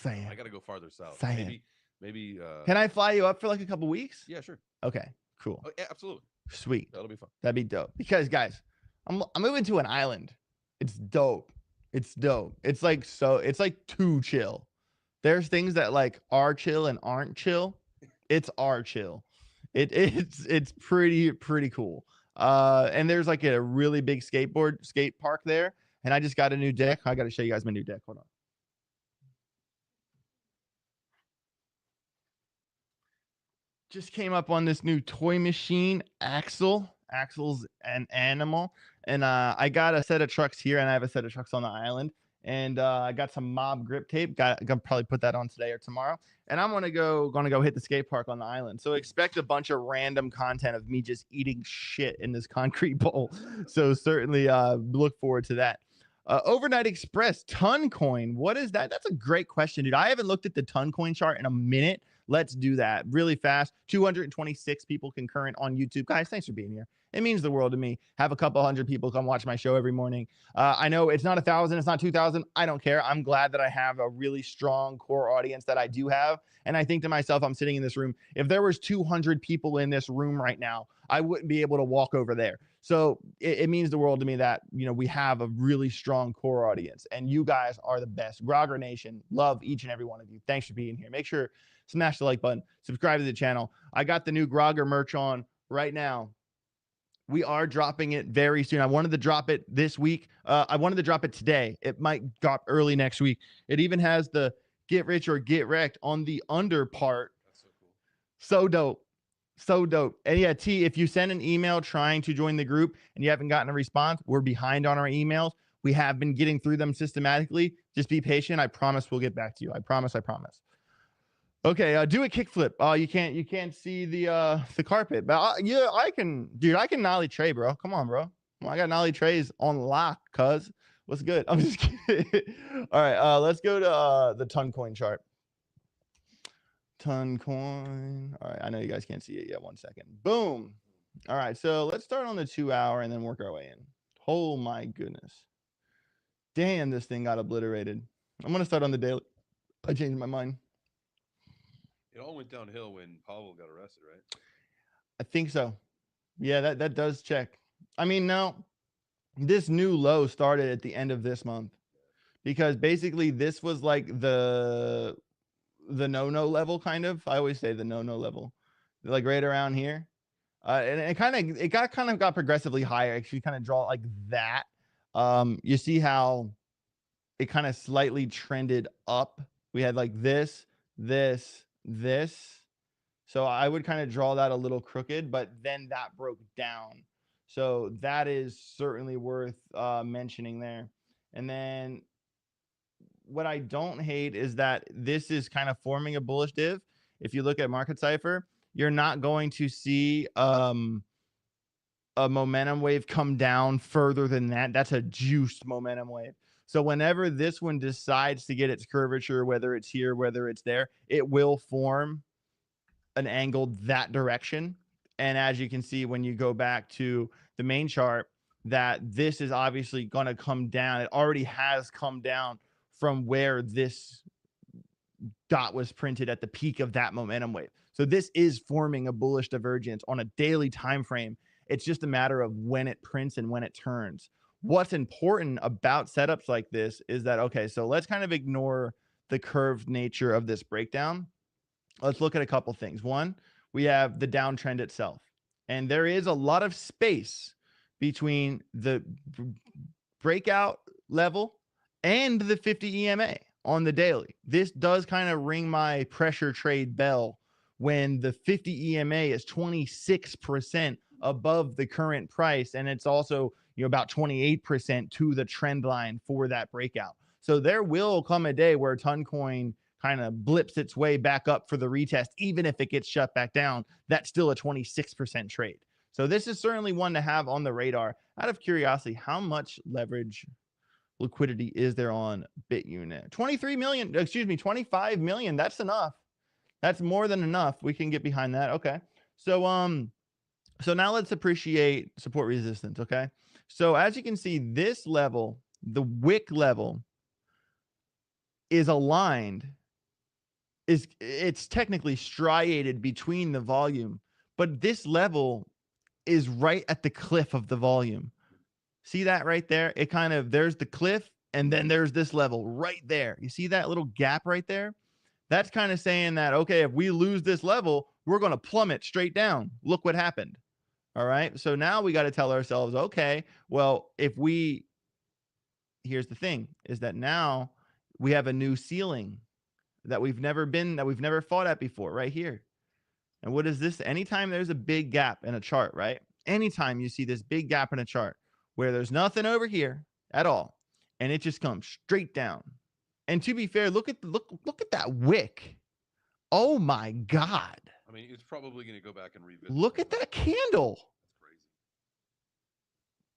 I got to go farther south. Sad. Maybe. Can I fly you up for like a couple weeks? Yeah, sure. Okay, cool. Oh, yeah, absolutely. Sweet. That'll be fun. That'd be dope. Because guys, I'm moving to an island. It's dope. It's dope. It's like too chill. There's things that like are chill and aren't chill. It's our chill. It's pretty cool. And there's like a really big skate park there. And I just got a new deck. I got to show you guys my new deck. Hold on. Just came up on this new toy machine, Axel's an animal. And I got a set of trucks here, and I have a set of trucks on the island. And I got some mob grip tape. Gonna probably put that on today or tomorrow. And I'm gonna go hit the skate park on the island. So expect a bunch of random content of me just eating shit in this concrete bowl. So certainly look forward to that. Overnight Express ton coin. What is that? That's a great question, dude. I haven't looked at the ton coin chart in a minute. Let's do that really fast. 226 people concurrent on YouTube. Guys, thanks for being here. It means the world to me. Have a couple hundred people come watch my show every morning. I know it's not 1,000, it's not 2,000. I don't care. I'm glad that I have a really strong core audience that I do have. And I think to myself, I'm sitting in this room. If there was 200 people in this room right now, I wouldn't be able to walk over there. So it means the world to me that, you know, we have a really strong core audience, and you guys are the best. Grogger Nation, love each and every one of you. Thanks for being here. Make sure smash the like button, subscribe to the channel. I got the new Grogger merch on right now. We are dropping it very soon. I wanted to drop it this week. I wanted to drop it today. It might drop early next week. It even has the get rich or get wrecked on the under part. That's so cool. So dope. So dope. And yeah, T, if you send an email trying to join the group and you haven't gotten a response, we're behind on our emails. We have been getting through them systematically. Just be patient. I promise we'll get back to you. I promise. Okay, do a kickflip. You can't see the carpet, but yeah, I can, dude. I can nollie tray, bro. Come on, bro. I got nollie trays on lock, cuz. What's good? I'm just kidding. All right, let's go to the ton coin chart. Ton coin. All right, I know you guys can't see it yet. 1 second. Boom. All right, so let's start on the 2 hour and then work our way in. Oh my goodness. Damn, this thing got obliterated. I'm gonna start on the daily. I changed my mind. It all went downhill when Pavel got arrested, right? I think so. Yeah, that does check. I mean, no, this new low started at the end of this month because basically this was like the no level kind of. I always say the no level, like right around here. And it got progressively higher. Actually, kind of draw like that. You see how it kind of slightly trended up. We had like this. So I would kind of draw that a little crooked, but then that broke down. So that is certainly worth mentioning there. And then what I don't hate is that this is kind of forming a bullish div. If you look at Market Cipher, you're not going to see a momentum wave come down further than that. That's a juiced momentum wave. So whenever this one decides to get its curvature, whether it's here, whether it's there, it will form an angle that direction. And as you can see, when you go back to the main chart, that this is obviously going to come down. It already has come down from where this dot was printed at the peak of that momentum wave. So this is forming a bullish divergence on a daily time frame. It's just a matter of when it prints and when it turns. What's important about setups like this is that, okay, so let's kind of ignore the curved nature of this breakdown. Let's look at a couple things. One, we have the downtrend itself. And there is a lot of space between the breakout level and the 50 EMA on the daily. This does kind of ring my pressure trade bell when the 50 EMA is 26% above the current price. And it's also, about 28% to the trend line for that breakout. So there will come a day where Toncoin kind of blips its way back up for the retest, even if it gets shut back down. That's still a 26% trade. So this is certainly one to have on the radar. Out of curiosity, how much leverage liquidity is there on BitUnit? 25 million. That's enough. That's more than enough. We can get behind that. Okay. So now let's appreciate support resistance. Okay. So as you can see, this level, the wick level, is aligned. It's technically striated between the volume, but this level is right at the cliff of the volume. See that right there? It kind of, there's the cliff and then there's this level right there. You see that little gap right there? That's kind of saying that, okay, if we lose this level, we're going to plummet straight down. Look what happened. All right. So now we got to tell ourselves, okay, well, here's the thing is that now we have a new ceiling that we've never fought at before right here. And what is this? Anytime there's a big gap in a chart, right? Anytime you see this big gap in a chart where there's nothing over here at all, and it just comes straight down. And to be fair, look at that wick. Oh my God. I mean, it's probably going to go back and revisit. Look at that candle. That's crazy.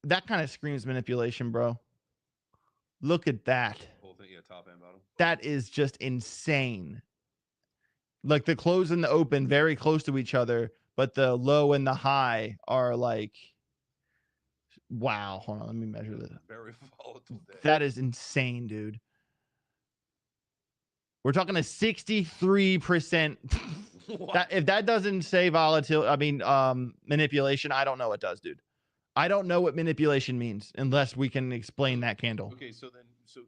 That kind of screams manipulation, bro. Look at that. Whole thing, yeah, top and bottom. That is just insane. Like the close and the open very close to each other, but the low and the high are like, wow. Hold on, let me measure this. Very volatile day. That is insane, dude. We're talking a 63%. That, if that doesn't say volatility, I mean, manipulation, I don't know what does, dude. I don't know what manipulation means unless we can explain that candle. Okay, so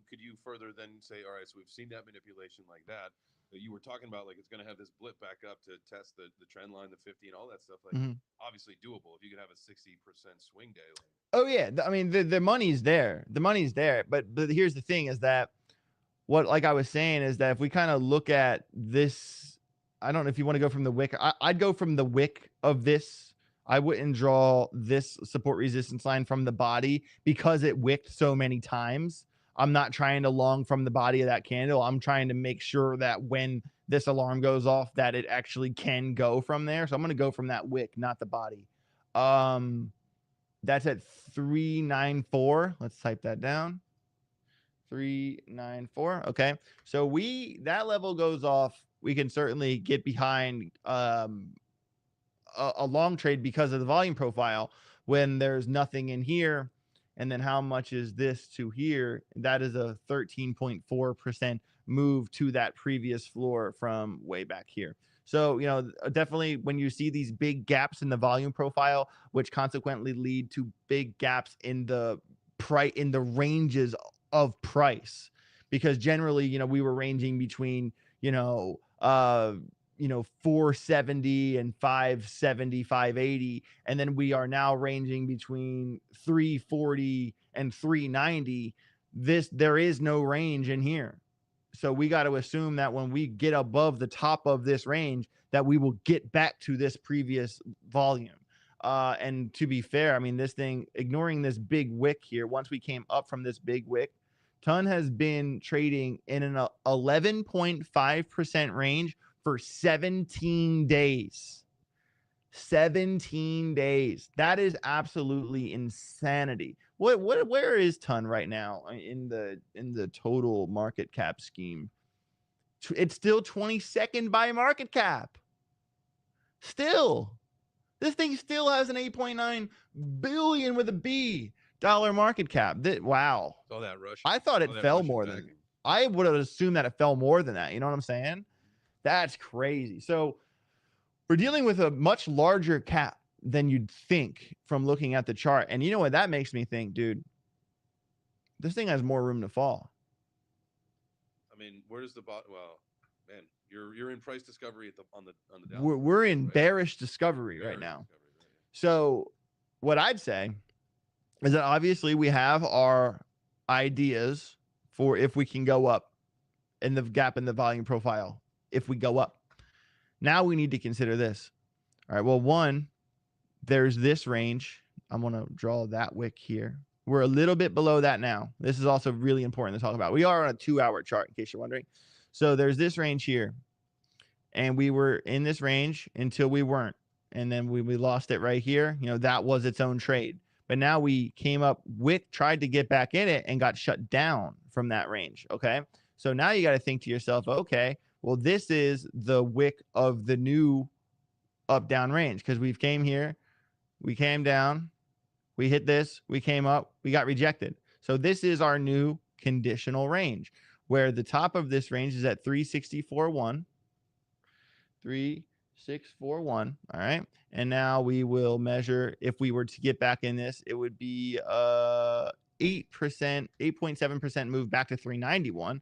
could you further then say, all right, so we've seen that manipulation like that you were talking about, like it's going to have this blip back up to test the trend line, the 50 and all that stuff, like obviously doable if you could have a 60% swing day. Like, oh yeah, I mean the money's there. The money's there, but here's the thing: is that what, like I was saying, is that if we kind of look at this, I don't know if you want to go from the wick. I'd go from the wick of this. I wouldn't draw this support resistance line from the body because it wicked so many times. I'm not trying to long from the body of that candle. I'm trying to make sure that when this alarm goes off, that it actually can go from there. So I'm going to go from that wick, not the body. That's at 394. Let's type that down. 394. Okay. So that level goes off. We can certainly get behind a long trade because of the volume profile when there's nothing in here. And then how much is this to here? That is a 13.4% move to that previous floor from way back here. So, you know, definitely when you see these big gaps in the volume profile, which consequently lead to big gaps in the ranges of price, because generally, you know, we were ranging between, 470 and 570, 580. And then we are now ranging between 340 and 390. There is no range in here. So we got to assume that when we get above the top of this range, that we will get back to this previous volume. And to be fair, I mean, this thing, ignoring this big wick here, once we came up from this big wick, Ton has been trading in an 11.5% range for 17 days. 17 days. That is absolutely insanity. Where is Ton right now in the total market cap scheme? It's still 22nd by market cap. Still. This thing still has an 8.9 billion with a B dollar market cap. Wow. All that rush. I thought it fell more than, I would have assumed that it fell more than that. You know what I'm saying? That's crazy. So we're dealing with a much larger cap than you'd think from looking at the chart. And you know what that makes me think, dude? This thing has more room to fall. I mean, where does the bottom? Well, man, you're in price discovery on the down. We're in right? Bearish discovery right now. So what I'd say is that obviously we have our ideas for if we can go up in the gap in the volume profile. If we go up, now we need to consider this. All right. Well, one, there's this range. I'm going to draw that wick here. We're a little bit below that now. This is also really important to talk about. We are on a 2-hour chart, in case you're wondering. So there's this range here. And we were in this range until we weren't. And then we lost it right here. You know, that was its own trade. But now we came up, wick, tried to get back in it and got shut down from that range. Okay. So now you got to think to yourself, okay, well, this is the wick of the new up down range, because we've came here, we came down, we hit this, we came up, we got rejected. So this is our new conditional range, where the top of this range is at 364.1. 3641. All right. And now we will measure, if we were to get back in this, it would be 8.7% move back to 391.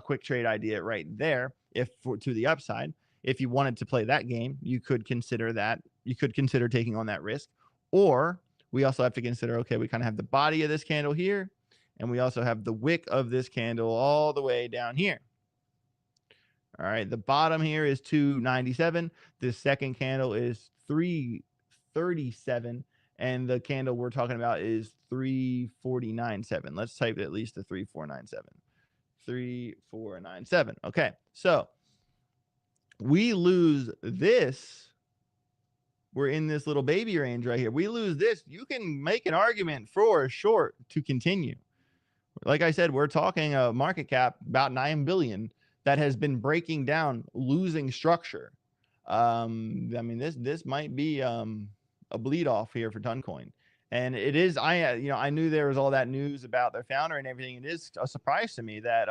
Quick trade idea right there. If to the upside, if you wanted to play that game, you could consider that. You could consider taking on that risk. Or we also have to consider, okay, we kind of have the body of this candle here, and we also have the wick of this candle all the way down here. All right, the bottom here is 297. The second candle is 337, and the candle we're talking about is 3497. Let's type at least the 3497. 3497. Okay, so we lose this. We're in this little baby range right here. We lose this. You can make an argument for a short to continue. Like I said, we're talking a market cap about 9 billion. That has been breaking down, losing structure. I mean, this might be a bleed off here for Toncoin, and it is. I knew there was all that news about their founder and everything. It is a surprise to me that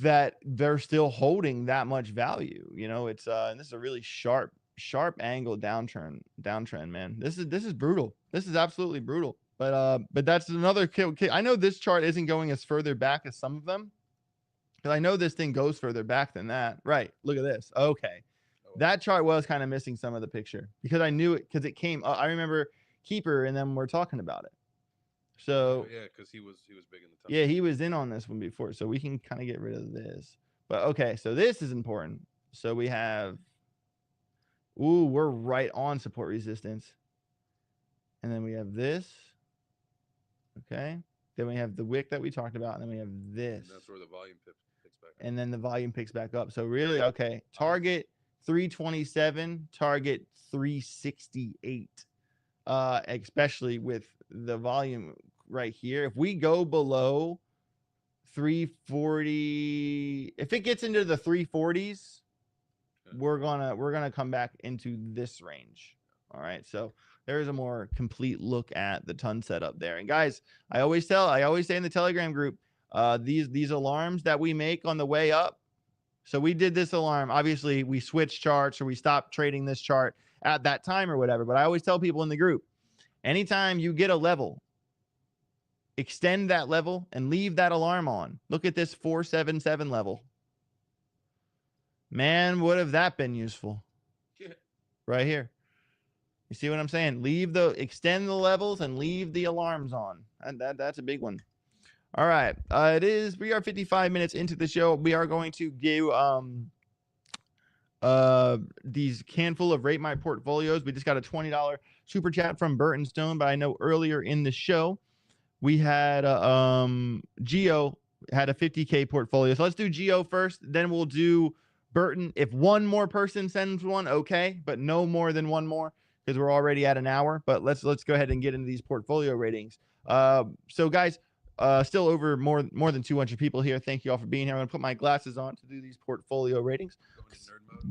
that they're still holding that much value. You know, it's and this is a really sharp sharp angle downtrend, man. This is brutal. This is absolutely brutal. But that's another kill. I know this chart isn't going as further back as some of them, because I know this thing goes further back than that. Right. Look at this. Okay. That chart was kind of missing some of the picture because I knew it, because it came up. I remember Keeper and then we're talking about it. So yeah, because he was big in the top. yeah, he was in on this one before, so we can kind of get rid of this. But okay, so this is important. So we have, ooh, we're right on support resistance. And then we have this. Okay. Then we have the wick that we talked about, and then we have this. And that's where the volume picks back up. And then the volume picks back up. So really, okay, target 327, target 368. Especially with the volume right here. If we go below 340, if it gets into the 340s, we're gonna come back into this range. All right, so there's a more complete look at the ton setup there. And guys, I always say in the Telegram group, these alarms that we make on the way up. So we did this alarm. Obviously, we switched charts or we stopped trading this chart at that time or whatever. But I always tell people in the group, anytime you get a level, extend that level and leave that alarm on. Look at this 477 level. Man, would have that been useful? Yeah. Right here. You see what I'm saying? Extend the levels and leave the alarms on. And that's a big one. All right. We are 55 minutes into the show. We are going to give these handful of Rate My Portfolios. We just got a $20 super chat from Burton Stone, but I know earlier in the show we had Geo had a 50K portfolio. So let's do Geo first, then we'll do Burton. If one more person sends one, okay, but no more than one more, because we're already at an hour. But let's go ahead and get into these portfolio ratings. So guys, still over more than 200 people here. Thank you all for being here. I'm gonna put my glasses on to do these portfolio ratings.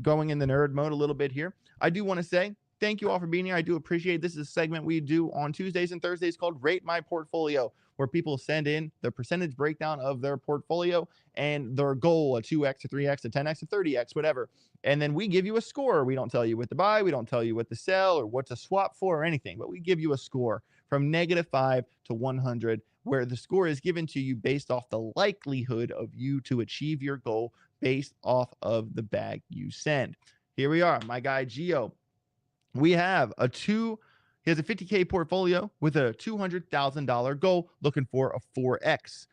Going in the nerd mode a little bit here. I do want to say thank you all for being here. I do appreciate it. This is a segment we do on Tuesdays and Thursdays called Rate My Portfolio, where people send in the percentage breakdown of their portfolio and their goal, a 2x, a 3x, a 10x, a 30x, whatever. And then we give you a score. We don't tell you what to buy. We don't tell you what to sell or what to swap for or anything, but we give you a score from -5 to 100, where the score is given to you based off the likelihood of you to achieve your goal based off of the bag you send. Here we are, my guy Geo. We have he has a 50K portfolio with a $200,000 goal, looking for a 4X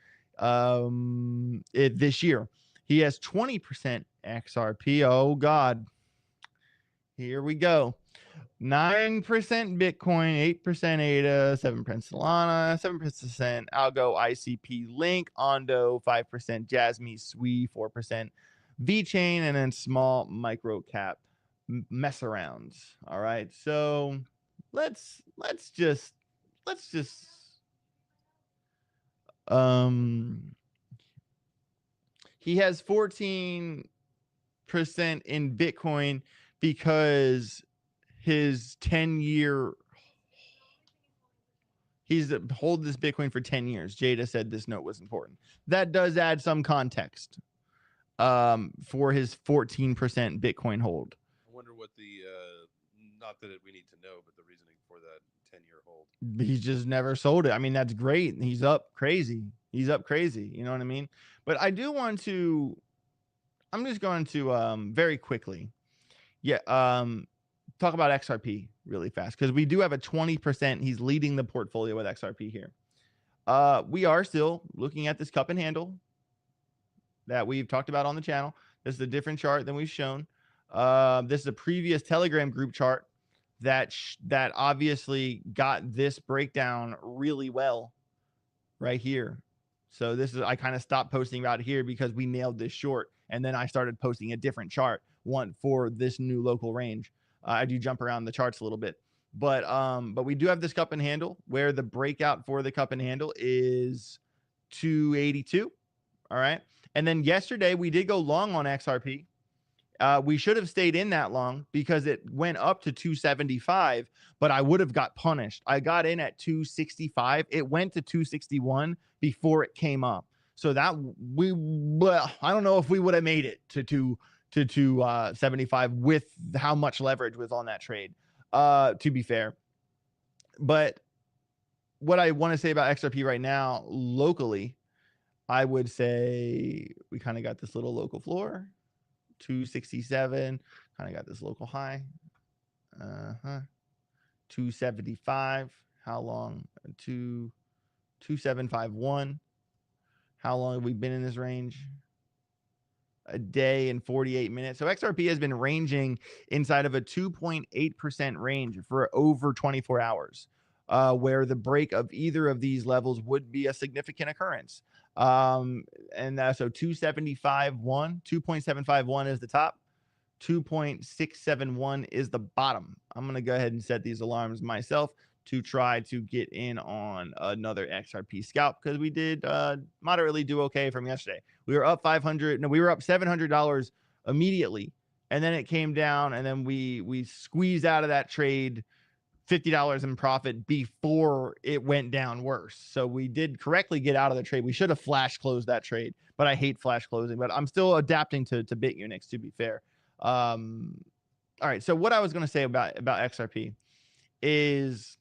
this year. He has 20% XRP. Oh, God. Here we go. 9% Bitcoin, 8% ADA, 7% Solana, 7% Algo, ICP, Link, Ondo, 5% Jasmy, Sui, 4% VeChain, and then small micro cap mess arounds. All right, so let's just he has 14% in Bitcoin because his 10-year, he's hold this Bitcoin for 10 years. Jada said this note was important. That does add some context for his 14% Bitcoin hold. I wonder what the not that we need to know, but the reasoning for that 10-year hold. He's just never sold it. I mean, that's great. He's up crazy. You know what I mean? But I do want to, I'm just going to very quickly, talk about XRP really fast, because we do have a 20%. He's leading the portfolio with XRP here. We are still looking at this cup and handle that we've talked about on the channel. This is a different chart than we've shown. This is a previous Telegram group chart that obviously got this breakdown really well right here. So this is, I kind of stopped posting about it here because we nailed this short, and then I started posting a different chart, one for this new local range. I do jump around the charts a little bit, but we do have this cup and handle where the breakout for the cup and handle is 282. All right. And then yesterday we did go long on XRP. We should have stayed in that long because it went up to 275, but I would have got punished. I got in at 265. It went to 261 before it came up. So that I don't know if we would have made it to to 75 with how much leverage was on that trade, to be fair. But what I want to say about XRP right now locally, I would say we kind of got this little local floor, 267, kind of got this local high, 275. How long? 2751. How long have we been in this range? A day and 48 minutes. So XRP has been ranging inside of a 2.8% range for over 24 hours, where the break of either of these levels would be a significant occurrence. So 2.751 is the top, 2.671 is the bottom. I'm going to go ahead and set these alarms myself to try to get in on another XRP scalp, because we did moderately do okay from yesterday. We were up we were up $700 immediately, and then it came down, and then we squeezed out of that trade $50 in profit before it went down worse. So we did correctly get out of the trade. We should have flash closed that trade, but I hate flash closing, but I'm still adapting to Bitunix, to be fair. All right, so what I was going to say about XRP is,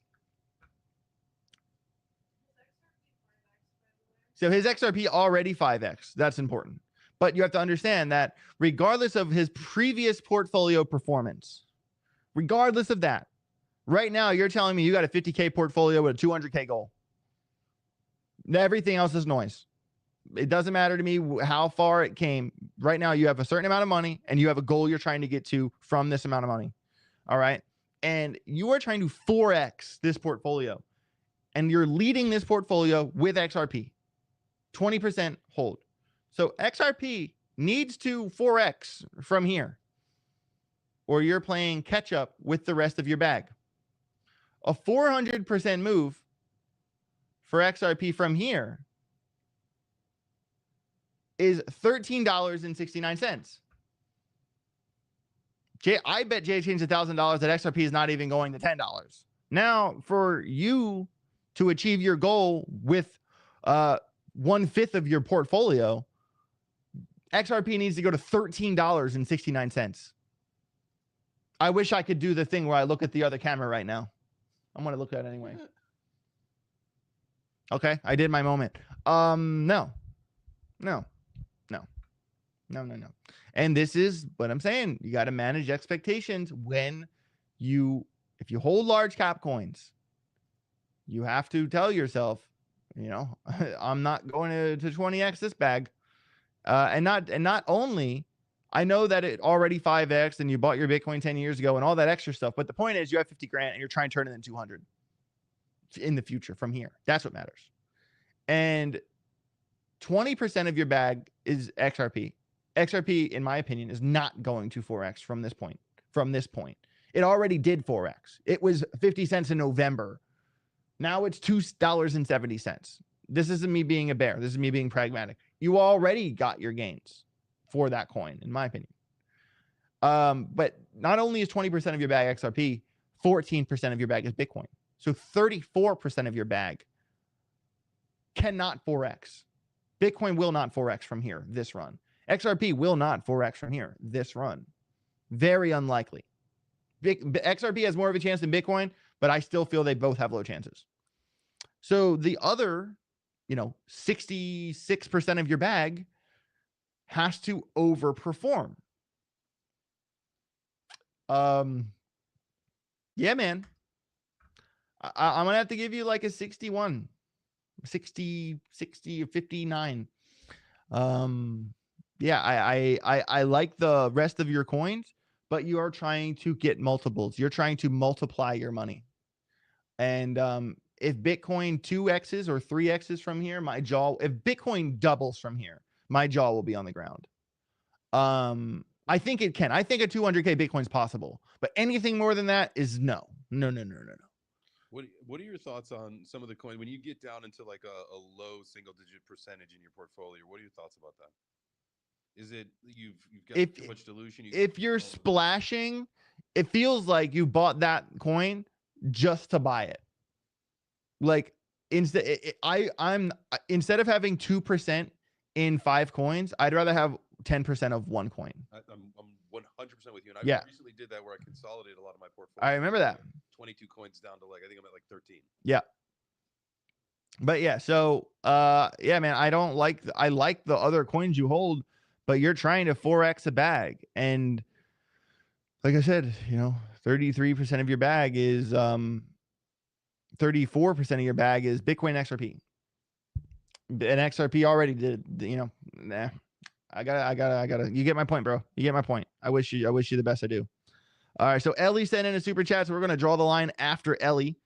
so his XRP already 5x. That's important. But you have to understand that regardless of his previous portfolio performance, regardless of that, right now you're telling me you got a 50K portfolio with a 200K goal. Everything else is noise. It doesn't matter to me how far it came. Right now you have a certain amount of money and you have a goal you're trying to get to from this amount of money. All right. And you are trying to 4x this portfolio, and you're leading this portfolio with XRP. 20% hold. So XRP needs to 4x from here, or you're playing catch up with the rest of your bag. A 400% move for XRP from here is $13.69. I bet Jay changed $1,000 that XRP is not even going to $10. Now, for you to achieve your goal with 1/5 of your portfolio, XRP needs to go to $13.69. I wish I could do the thing where I look at the other camera right now. I'm going to look at it anyway. Okay, I did my moment. No. And this is what I'm saying. You got to manage expectations when if you hold large cap coins, you have to tell yourself, I'm not going to 20x this bag. And not only, I know that it already 5x and you bought your Bitcoin 10 years ago and all that extra stuff. But the point is you have 50 grand and you're trying to turn it into 200 in the future from here. That's what matters. And 20% of your bag is XRP. XRP, in my opinion, is not going to 4x from this point. It already did 4x. It was 50 cents in November. Now it's $2.70. This isn't me being a bear. This is me being pragmatic. You already got your gains for that coin, in my opinion. But not only is 20% of your bag XRP, 14% of your bag is Bitcoin. So 34% of your bag cannot 4x. Bitcoin will not 4x from here this run. XRP will not 4x from here this run. Very unlikely. XRP has more of a chance than Bitcoin, but I still feel they both have low chances. So the other, 66% of your bag has to overperform. Yeah, man. I'm going to have to give you like a 61, 60, 59. Yeah, I like the rest of your coins, but you are trying to get multiples. You're trying to multiply your money. And if Bitcoin 2x's or 3x's from here, if Bitcoin doubles from here, my jaw will be on the ground. I think it can. I think a 200K Bitcoin is possible, but anything more than that is no. What are your thoughts on some of the coin when you get down into like a low single-digit percentage in your portfolio? What are your thoughts about that? Is it you've got too much dilution? If you're splashing, it feels like you bought that coin just to buy it. Like instead of having 2% in 5 coins, I'd rather have 10% of one coin. I'm 100% with you. And I Yeah. recently did that where I consolidated a lot of my portfolio. I remember that. 22 coins down to like, I think I'm at like 13. Yeah. But yeah, so yeah, man, I like the other coins you hold, but you're trying to 4x a bag. And like I said, 33% of your bag is 34% of your bag is Bitcoin XRP. And XRP already did, nah. I gotta. You get my point, bro. You get my point. I wish you the best. I do. All right. So Ellie sent in a super chat. So we're gonna draw the line after Ellie.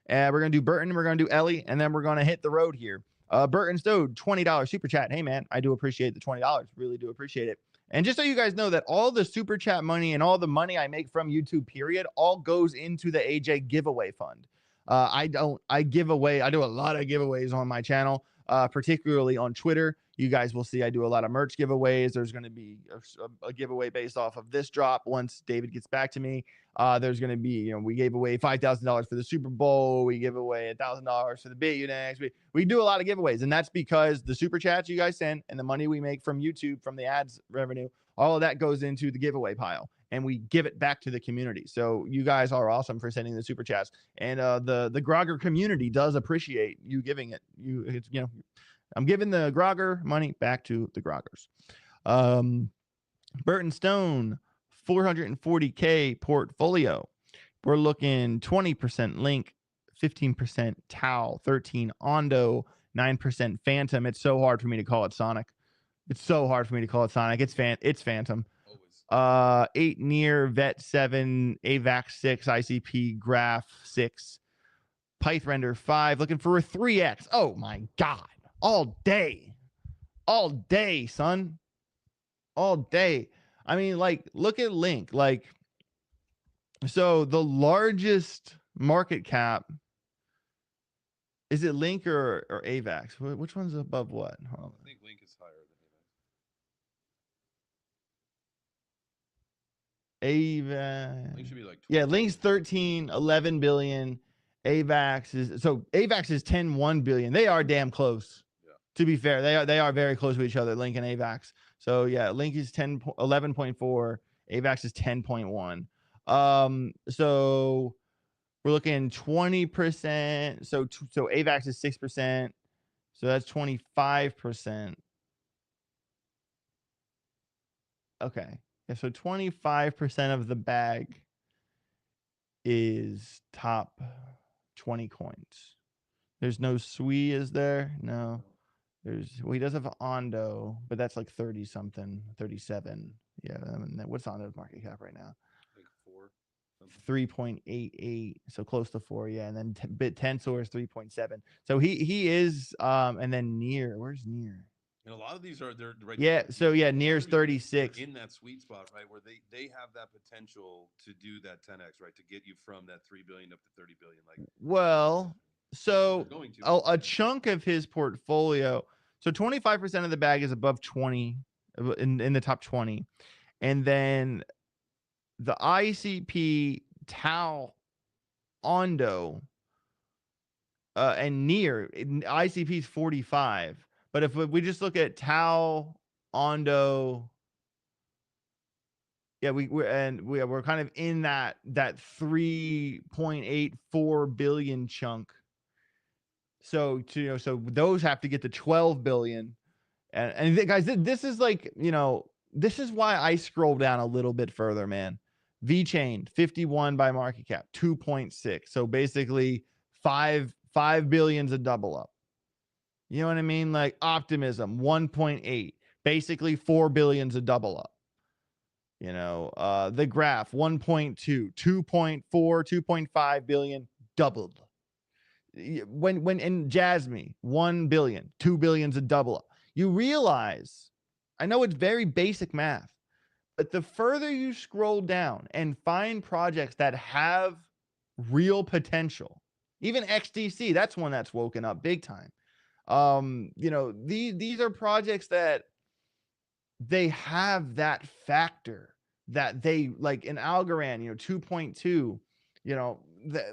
We're gonna do Burton. We're gonna do Ellie, and then we're gonna hit the road here. Burton Stowed, $20 super chat. Hey man, I do appreciate the $20. Really do appreciate it. And just so you guys know that all the super chat money and all the money I make from YouTube, period, all goes into the AJ giveaway fund. I do a lot of giveaways on my channel, particularly on Twitter. You guys will see I do a lot of merch giveaways. There's going to be a giveaway based off of this drop once David gets back to me. There's going to be, we gave away $5,000 for the Super Bowl. We give away $1,000 for the Bitunix. We do a lot of giveaways, and that's because the super chats you guys send and the money we make from YouTube, from the ads revenue, all of that goes into the giveaway pile, and we give it back to the community. So you guys are awesome for sending the super chats, and the Grogger community does appreciate you giving it. I'm giving the Grogger money back to the Groggers. Burton Stone, 440K portfolio. We're looking 20% Link, 15% Tau, 13 Ondo, 9% Phantom. It's so hard for me to call it Sonic. It's Phantom. Always. 8 Near, Vet 7, AVAX 6, ICP, Graph 6, Pyth Render 5. Looking for a 3x. Oh my God. All day, son. All day. I mean, like, look at Link. Like, so the largest market cap, is it Link or AVAX? Which one's above what? I think Link is higher than AVAX. AVAX. Link should be like 20. Yeah, Link's 13, 11 billion. AVAX is 10, 1 billion. They are damn close. To be fair, they are very close to each other, Link and AVAX. So yeah, Link is 11.4, AVAX is 10.1. So we're looking 20%. So AVAX is 6%. So that's 25%. Okay. Yeah, so 25% of the bag is top 20 coins. There's no SWE, is there? No. He does have Ondo, but that's like 30 something, 37. Yeah. What's Ondo's market cap right now? Like 4. 3.88. So close to 4. Yeah. And then Tensor is 3.7. So he is, and then Near. Where's Near? And a lot of these are they're right. Yeah. So yeah, Near's 36. In that sweet spot, right, where they have that potential to do that 10x, right, to get you from that 3 billion up to 30 billion. Like, well, so a chunk of his portfolio. So 25% of the bag is above 20 in the top 20. And then the ICP, Tau, Ondo, and Near, ICP is 45. But if we just look at Tau, Ondo, yeah, we're kind of in that 3.84 billion chunk. So so those have to get to 12 billion. And guys, this is like, this is why I scroll down a little bit further, man. VeChain, 51 by market cap, 2.6. So basically 5 billion's a double up. You know what I mean? Like Optimism, 1.8. Basically 4 billion's a double up. The Graph, 1.2, 2.4, 2.5 billion, doubled. When in Jasmine, 1 billion, 2 billion's a double up. You realize, I know it's very basic math, but the further you scroll down and find projects that have real potential, even XDC, that's one that's woken up big time. These are projects that they have that factor that they, like in Algorand, 2.2,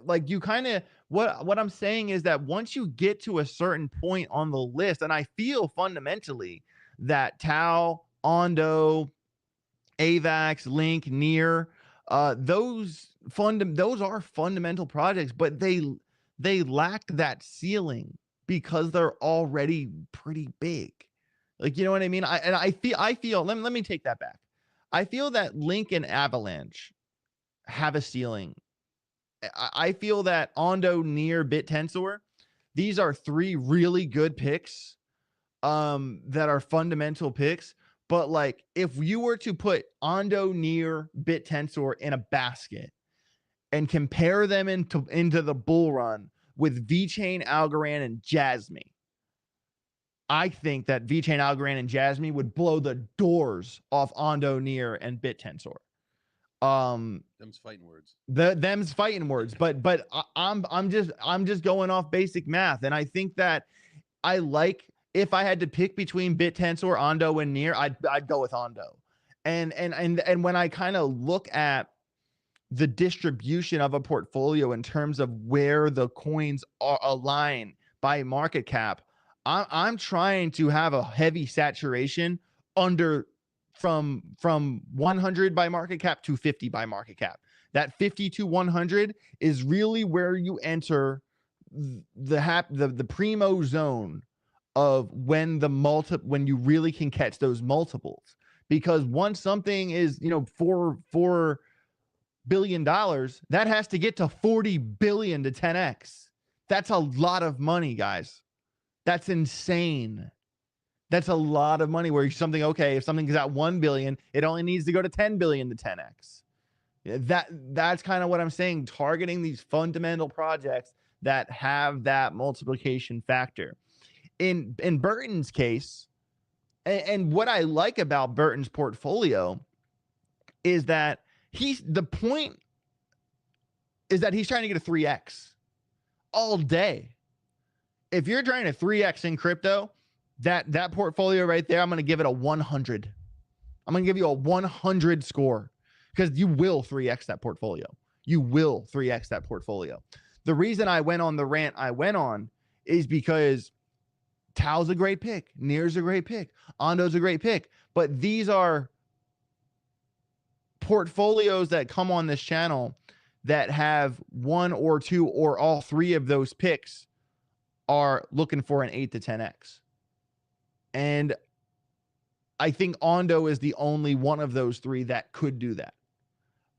like you kind of, what I'm saying is that once you get to a certain point on the list, and I feel fundamentally that Tau, Ondo, AVAX, Link, Near, those are fundamental projects, but they lack that ceiling because they're already pretty big. Like, you know what I mean? I feel let me take that back. I feel that Link and Avalanche have a ceiling. I feel that Ondo, Near, BitTensor, these are three really good picks that are fundamental picks. But like, if you were to put Ondo, Near, BitTensor in a basket and compare them into the bull run with VeChain, Algorand, and Jasmy, I think that VeChain, Algorand, and Jasmy would blow the doors off Ondo, Near, and BitTensor. Them's fighting words. Them's fighting words, but I'm just going off basic math, and I think that I like, if I had to pick between BitTensor, Ondo, and Near, I'd go with Ondo. And when I kind of look at the distribution of a portfolio in terms of where the coins are aligned by market cap, I'm trying to have a heavy saturation under from 100 by market cap to 50 by market cap. That 50 to 100 is really where you enter the primo zone of when you really can catch those multiples. Because once something is, $4 billion, that has to get to 40 billion to 10x. That's a lot of money, guys. That's insane. That's a lot of money where if something's at 1 billion, it only needs to go to 10 billion to 10x. That's kind of what I'm saying, targeting these fundamental projects that have that multiplication factor. In Burton's case, and what I like about Burton's portfolio is that he's trying to get a 3x all day. If you're trying to 3x in crypto, that portfolio right there, I'm going to give it a 100. I'm going to give you a 100 score because you will 3x that portfolio. You will 3x that portfolio. The reason I went on the rant I went on is because Tao's a great pick. Near's a great pick. Ondo's a great pick. But these are portfolios that come on this channel that have one or two or all three of those picks are looking for an 8 to 10x. And I think Ondo is the only one of those three that could do that.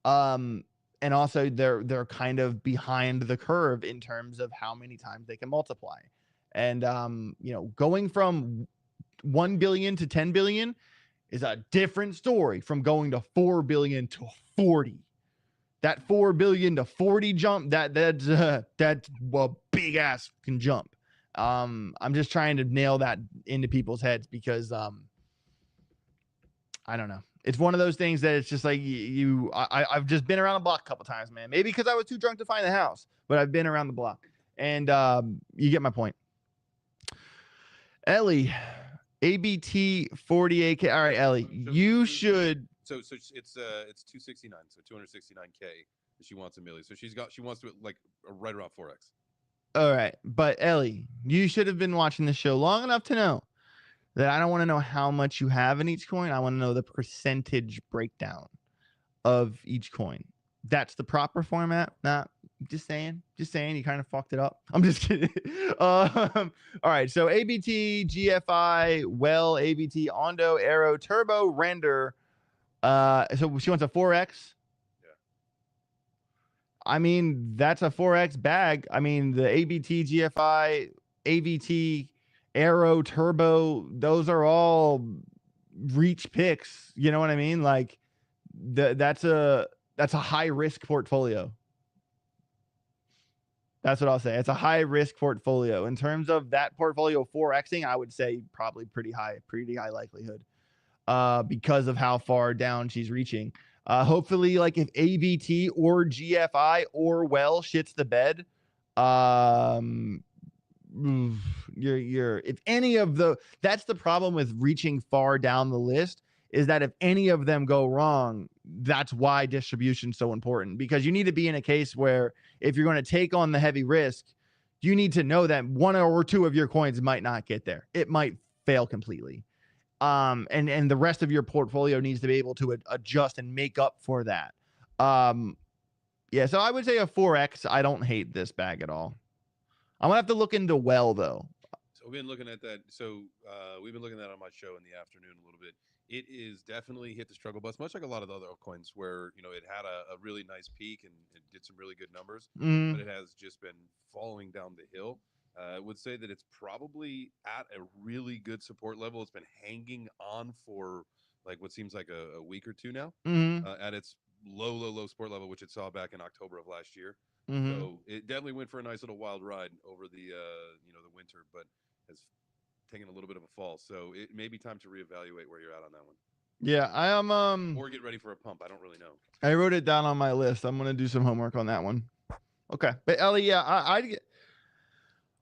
And also they're kind of behind the curve in terms of how many times they can multiply. And going from 1 billion to 10 billion is a different story from going to 4 billion to 40. That 4 billion to 40 jump, that's a big ass can jump. I'm just trying to nail that into people's heads because I don't know. It's one of those things that it's just like I've just been around the block a couple times, man. Maybe because I was too drunk to find the house, but I've been around the block, and you get my point. Ellie, ABT 48K. All right, Ellie, you should. So it's 269, so 269K. She wants a million, so she wants to like right around 4x. All right, but Ellie, you should have been watching the show long enough to know that I don't want to know how much you have in each coin. I want to know the percentage breakdown of each coin. That's the proper format. Not just saying you kind of fucked it up. I'm just kidding. All right. So ABT, GFI, Well, ABT, Ondo, Arrow, Turbo, Render. So she wants a 4x. I mean, that's a 4x bag. I mean, the ABT, GFI, AVT, Arrow, Turbo, those are all reach picks. You know what I mean? Like that's a high risk portfolio. That's what I'll say. It's a high risk portfolio. In terms of that portfolio 4xing, I would say probably pretty high likelihood because of how far down she's reaching. Hopefully, like if ABT or GFI or Well shits the bed, if any of that's the problem with reaching far down the list, is that if any of them go wrong, that's why distribution is so important, because you need to be in a case where if you're going to take on the heavy risk, you need to know that one or two of your coins might not get there. It might fail completely. And the rest of your portfolio needs to be able to adjust and make up for that. Yeah, so I would say a 4x. I don't hate this bag at all. I'm gonna have to look into well though. So we've been looking at that. So we've been looking at that on my show in the afternoon a little bit. It is definitely hit the struggle bus, much like a lot of the other altcoins, where it had a really nice peak and it did some really good numbers, but it has just been falling down the hill. I would say that it's probably at a really good support level. It's been hanging on for like what seems like a week or two now at its low support level, which it saw back in October of last year. So it definitely went for a nice little wild ride over the the winter, but has taken a little bit of a fall. So it may be time to reevaluate where you're at on that one. Yeah, I am or get ready for a pump. I don't really know. I wrote it down on my list. I'm gonna do some homework on that one. Okay, but Ellie, yeah, I'm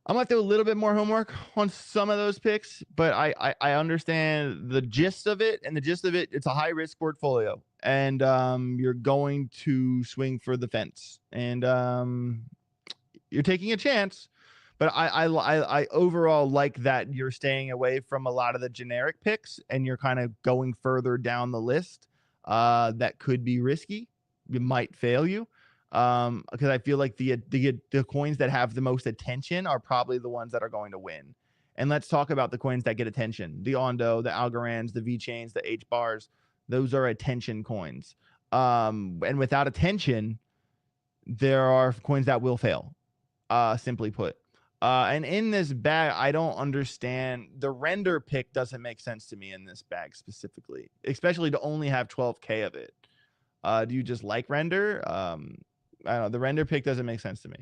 gonna have to do a little bit more homework on some of those picks, but I understand the gist of it, and the gist of it, it's a high risk portfolio, and you're going to swing for the fence, and you're taking a chance. But I overall like that you're staying away from a lot of the generic picks, and you're kind of going further down the list. That could be risky. It might fail you. Because I feel like the coins that have the most attention are probably the ones that are going to win. And let's talk about the coins that get attention: the Ondo, the Algorands, the V chains, the H bars. Those are attention coins. And without attention, there are coins that will fail. Simply put. And in this bag, I don't understand. The render pick doesn't make sense to me in this bag specifically, especially to only have 12K of it. Do you just like render? I don't know. The render pick doesn't make sense to me.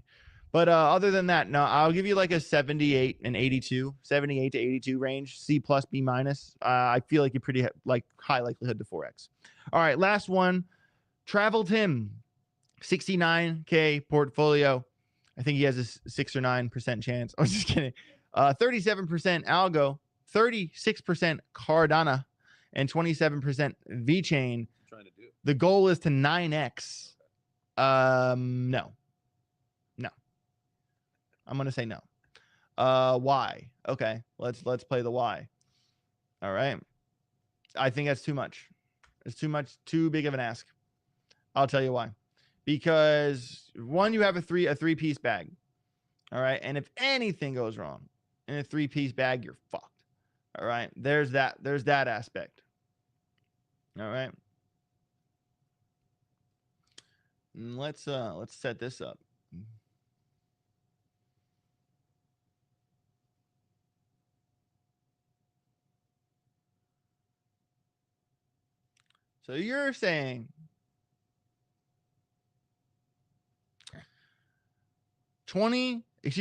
But other than that, no, I'll give you like a 78 and 82, 78 to 82 range, C plus, B minus. I feel like you're pretty like high likelihood to 4X. All right, last one. Travel Tim, 69K portfolio. I think he has a 6 or 9% chance. I'm just kidding. 37% Algo, 36% Cardano, and 27% VeChain. The goal is to 9x. No. I'm gonna say no. Why? Okay, let's play the why. All right. I think that's too much. It's too much, too big of an ask. I'll tell you why. Because one, you have a three-piece bag. All right. And if anything goes wrong in a three-piece bag, you're fucked. All right. There's that aspect. All right. And let's set this up. So you're saying 36%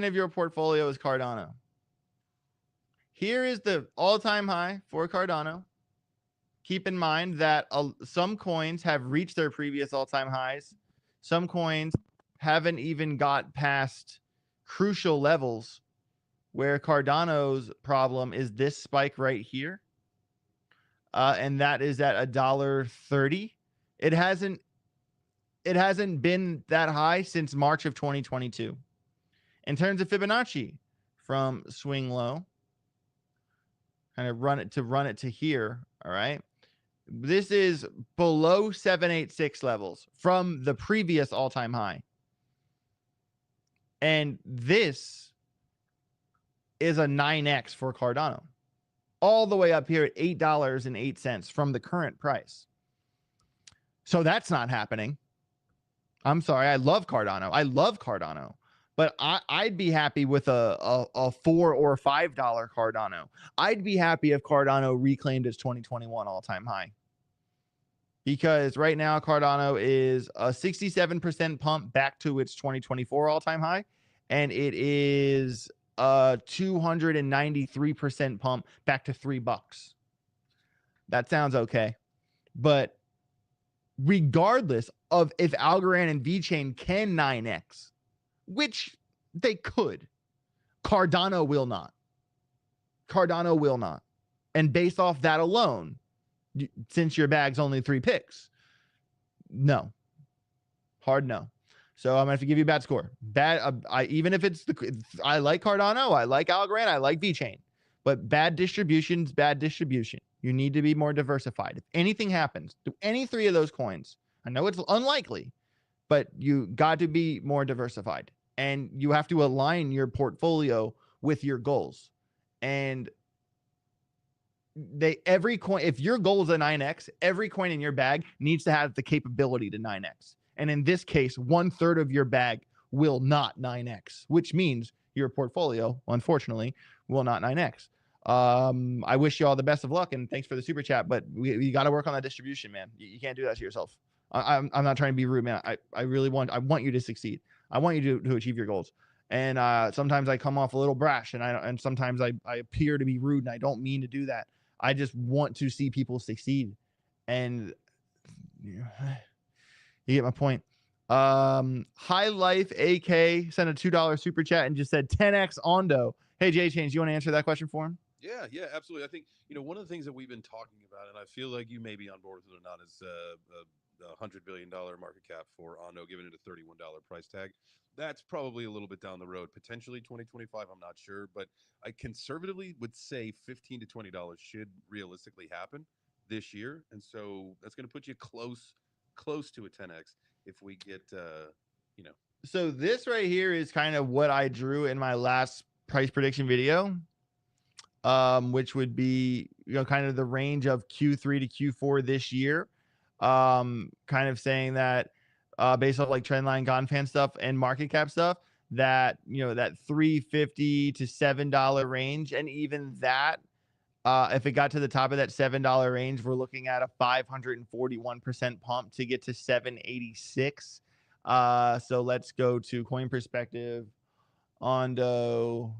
of your portfolio is Cardano. Here is the all-time high for Cardano. Keep in mind that some coins have reached their previous all-time highs. Some coins haven't even got past crucial levels, where Cardano's problem is this spike right here. And that is at $1.30. It hasn't been that high since March of 2022. In terms of Fibonacci, from swing low, kind of run it to here. All right. This is below 786 levels from the previous all-time high. And this is a 9x for Cardano, all the way up here at $8.08 from the current price. So that's not happening. I'm sorry. I love Cardano. But I'd be happy with a $4 or $5 Cardano. I'd be happy if Cardano reclaimed its 2021 all-time high. Because right now Cardano is a 67% pump back to its 2024 all-time high. And it is a 293% pump back to $3. That sounds okay. But regardless of if Algorand and VeChain can 9x, which they could, Cardano will not. And based off that alone, since your bag's only 3 picks, no. Hard no. So I'm gonna have to give you a bad score. Even if it's I like Cardano, I like Algorand, I like VeChain, But bad distribution's bad distribution. You need to be more diversified. If anything happens to any three of those coins, I know it's unlikely, but you got to be more diversified, and you have to align your portfolio with your goals. And every coin, if your goal is a 9x, every coin in your bag needs to have the capability to 9x. And in this case, 1/3 of your bag will not 9x, which means your portfolio, unfortunately, will not 9x. I wish you all the best of luck, and thanks for the super chat, but we got to work on that distribution, man. You can't do that to yourself. I'm not trying to be rude, man. I really want you to succeed. I want you to achieve your goals. And sometimes I come off a little brash, and sometimes I appear to be rude, and I don't mean to do that. I just want to see people succeed. And you get my point. High Life AK sent a $2 super chat and just said 10x Ondo. Hey, Jay Change, you want to answer that question for him? Yeah, absolutely. I think, one of the things that we've been talking about, and I feel like you may be on board with it or not, is the $100 billion market cap for Ondo, giving it a $31 price tag. That's probably a little bit down the road, potentially 2025. I'm not sure, but I conservatively would say $15 to $20 should realistically happen this year, and so that's going to put you close to a 10x if we get, So this right here is kind of what I drew in my last price prediction video, which would be kind of the range of Q3 to Q4 this year, kind of saying that based off like trendline Gonfan stuff and market cap stuff, that that $3.50 to $7 range, and even that, if it got to the top of that $7 range, we're looking at a 541% pump to get to 786. So let's go to Coin Perspective. Ondo.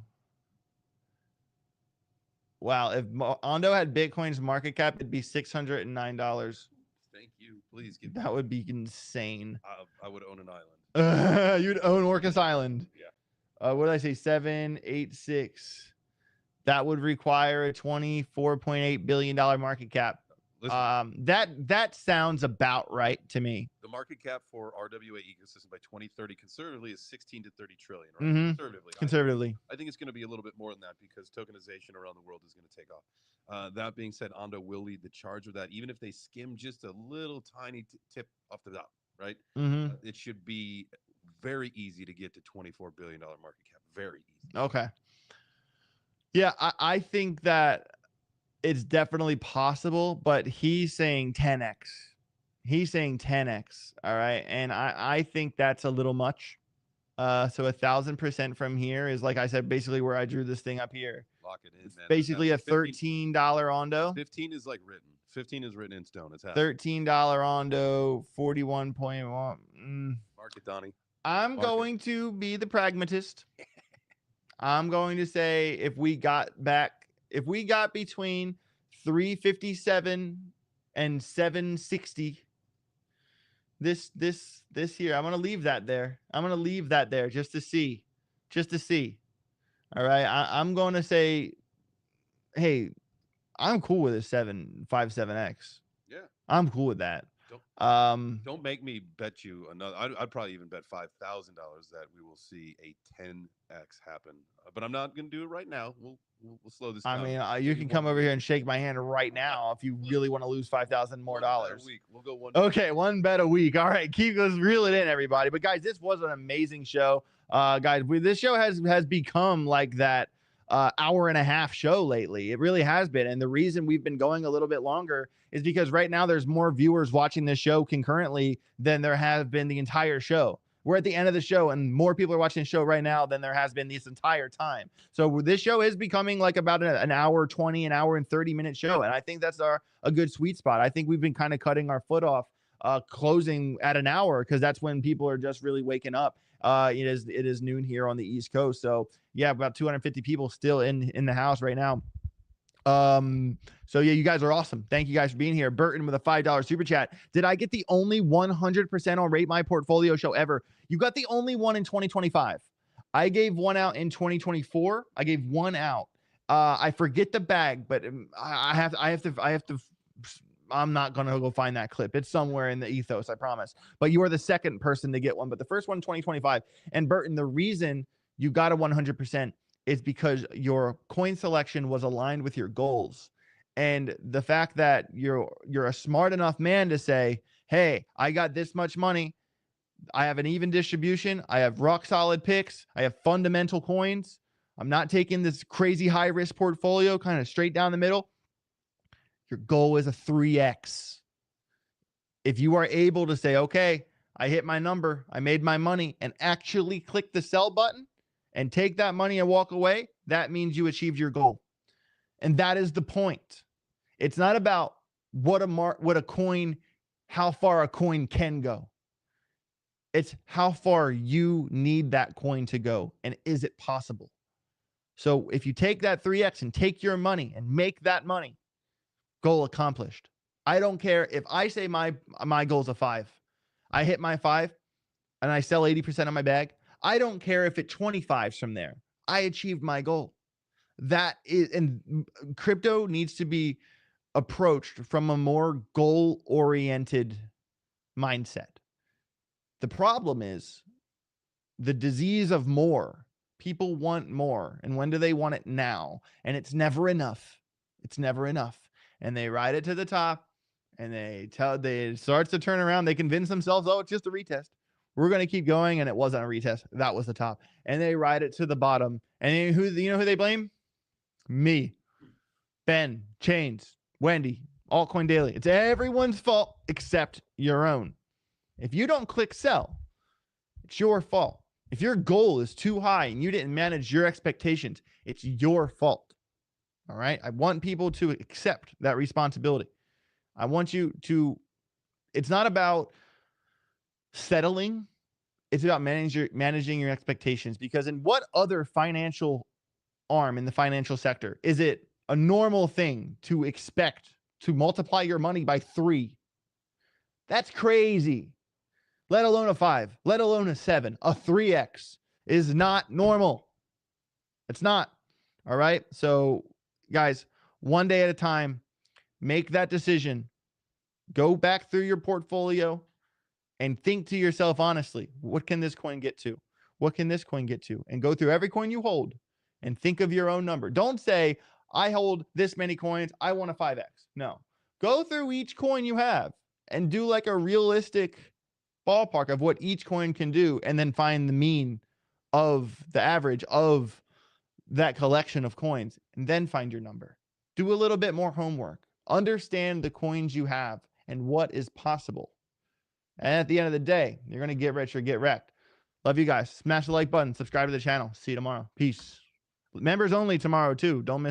Wow, if Ondo had Bitcoin's market cap, it'd be $609. Thank you. Please give that would be insane. I would own an island. You'd own Orcas Island. Yeah. What did I say? 786. That would require a $24.8 billion market cap. Listen, that sounds about right to me. The market cap for RWA ecosystem by 2030 conservatively is 16 to 30 trillion, right? Conservatively. I think it's going to be a little bit more than that because tokenization around the world is going to take off. That being said, Ondo will lead the charge with that. Even if they skim just a little tiny tip off the top, right? It should be very easy to get to $24 billion market cap. Very easy. Okay. Yeah, I think that it's definitely possible, but he's saying 10x. He's saying 10x. All right. And I think that's a little much. So 1,000% from here is, like I said, basically where I drew this thing up here. Lock it in, man. Basically a $13 Ondo. 15 is like written. 15 is written in stone. It's $13 Ondo, 41.1. Mark it, Donnie. I'm going to be the pragmatist. I'm going to say if we got between 357 and 760 this year, I'm going to leave that there. I'm going to leave that there just to see. All right. I'm going to say, hey, I'm cool with a 757X. Yeah. I'm cool with that. Don't make me bet you another. I'd probably even bet $5,000 that we will see a 10x happen. But I'm not going to do it right now. We'll slow this down. I mean, you can come over here and shake my hand right now if you really want to lose $5,000 more dollars. We'll go one. Okay, one bet a week. All right, reel it in, everybody. But guys, this was an amazing show. Guys, this show has become like that hour and a half show lately. It really has been. And the reason we've been going a little bit longer is because right now there's more viewers watching this show concurrently than there have been the entire show. We're at the end of the show and more people are watching the show right now than there has been this entire time. So this show is becoming like about an hour 20, an hour and 30-minute show. And I think that's a good sweet spot. I think we've been kind of cutting our foot off closing at an hour because that's when people are just really waking up. It is noon here on the East Coast. So yeah, about 250 people still in the house right now. So yeah, you guys are awesome. Thank you guys for being here. Burton with a $5 super chat. Did I get the only 100% on Rate My Portfolio show ever? You got the only one in 2025. I gave one out in 2024. I gave one out. I forget the bag, but I have to. I'm not going to go find that clip. It's somewhere in the ethos, I promise. But you are the second person to get one, but the first one, 2025. And Burton, the reason you got a 100% is because your coin selection was aligned with your goals. And the fact that you're a smart enough man to say, hey, I got this much money, I have an even distribution, I have rock solid picks, I have fundamental coins, I'm not taking this crazy high risk portfolio kind of straight down the middle. Your goal is a 3x. If you are able to say, okay, I hit my number, I made my money, and actually click the sell button and take that money and walk away, that means you achieved your goal. And that is the point. It's not about what a coin, how far a coin can go. It's how far you need that coin to go, and is it possible? So if you take that 3x and take your money and make that money, goal accomplished. I don't care if I say my goal's a 5. I hit my 5 and I sell 80% of my bag. I don't care if it 25s from there. I achieved my goal. That is, and crypto needs to be approached from a more goal-oriented mindset. The problem is the disease of more. People want more. And when do they want it? Now. And it's never enough. It's never enough. And they ride it to the top and it starts to turn around. They convince themselves, oh, it's just a retest. We're going to keep going. And it wasn't a retest. That was the top. And they ride it to the bottom. And you know who they blame? Me, Ben, Chains, Wendy, Altcoin Daily. It's everyone's fault except your own. If you don't click sell, it's your fault. If your goal is too high and you didn't manage your expectations, it's your fault. All right. I want people to accept that responsibility. I want you to, it's not about settling. It's about managing your expectations, because in what other financial arm in the financial sector is it a normal thing to expect to multiply your money by 3? That's crazy. Let alone a 5, let alone a 7. A 3x is not normal. It's not. All right. So guys, one day at a time, make that decision. Go back through your portfolio and think to yourself honestly, what can this coin get to? What can this coin get to? And go through every coin you hold and think of your own number. Don't say, I hold this many coins, I want a 5x. No. Go through each coin you have and do like a realistic ballpark of what each coin can do, and then find the mean of the average of that collection of coins, and then find your number. Do a little bit more homework. Understand the coins you have and what is possible. And at the end of the day, you're going to get rich or get wrecked. Love you guys. Smash the like button. Subscribe to the channel. See you tomorrow. Peace. Members only tomorrow too. Don't miss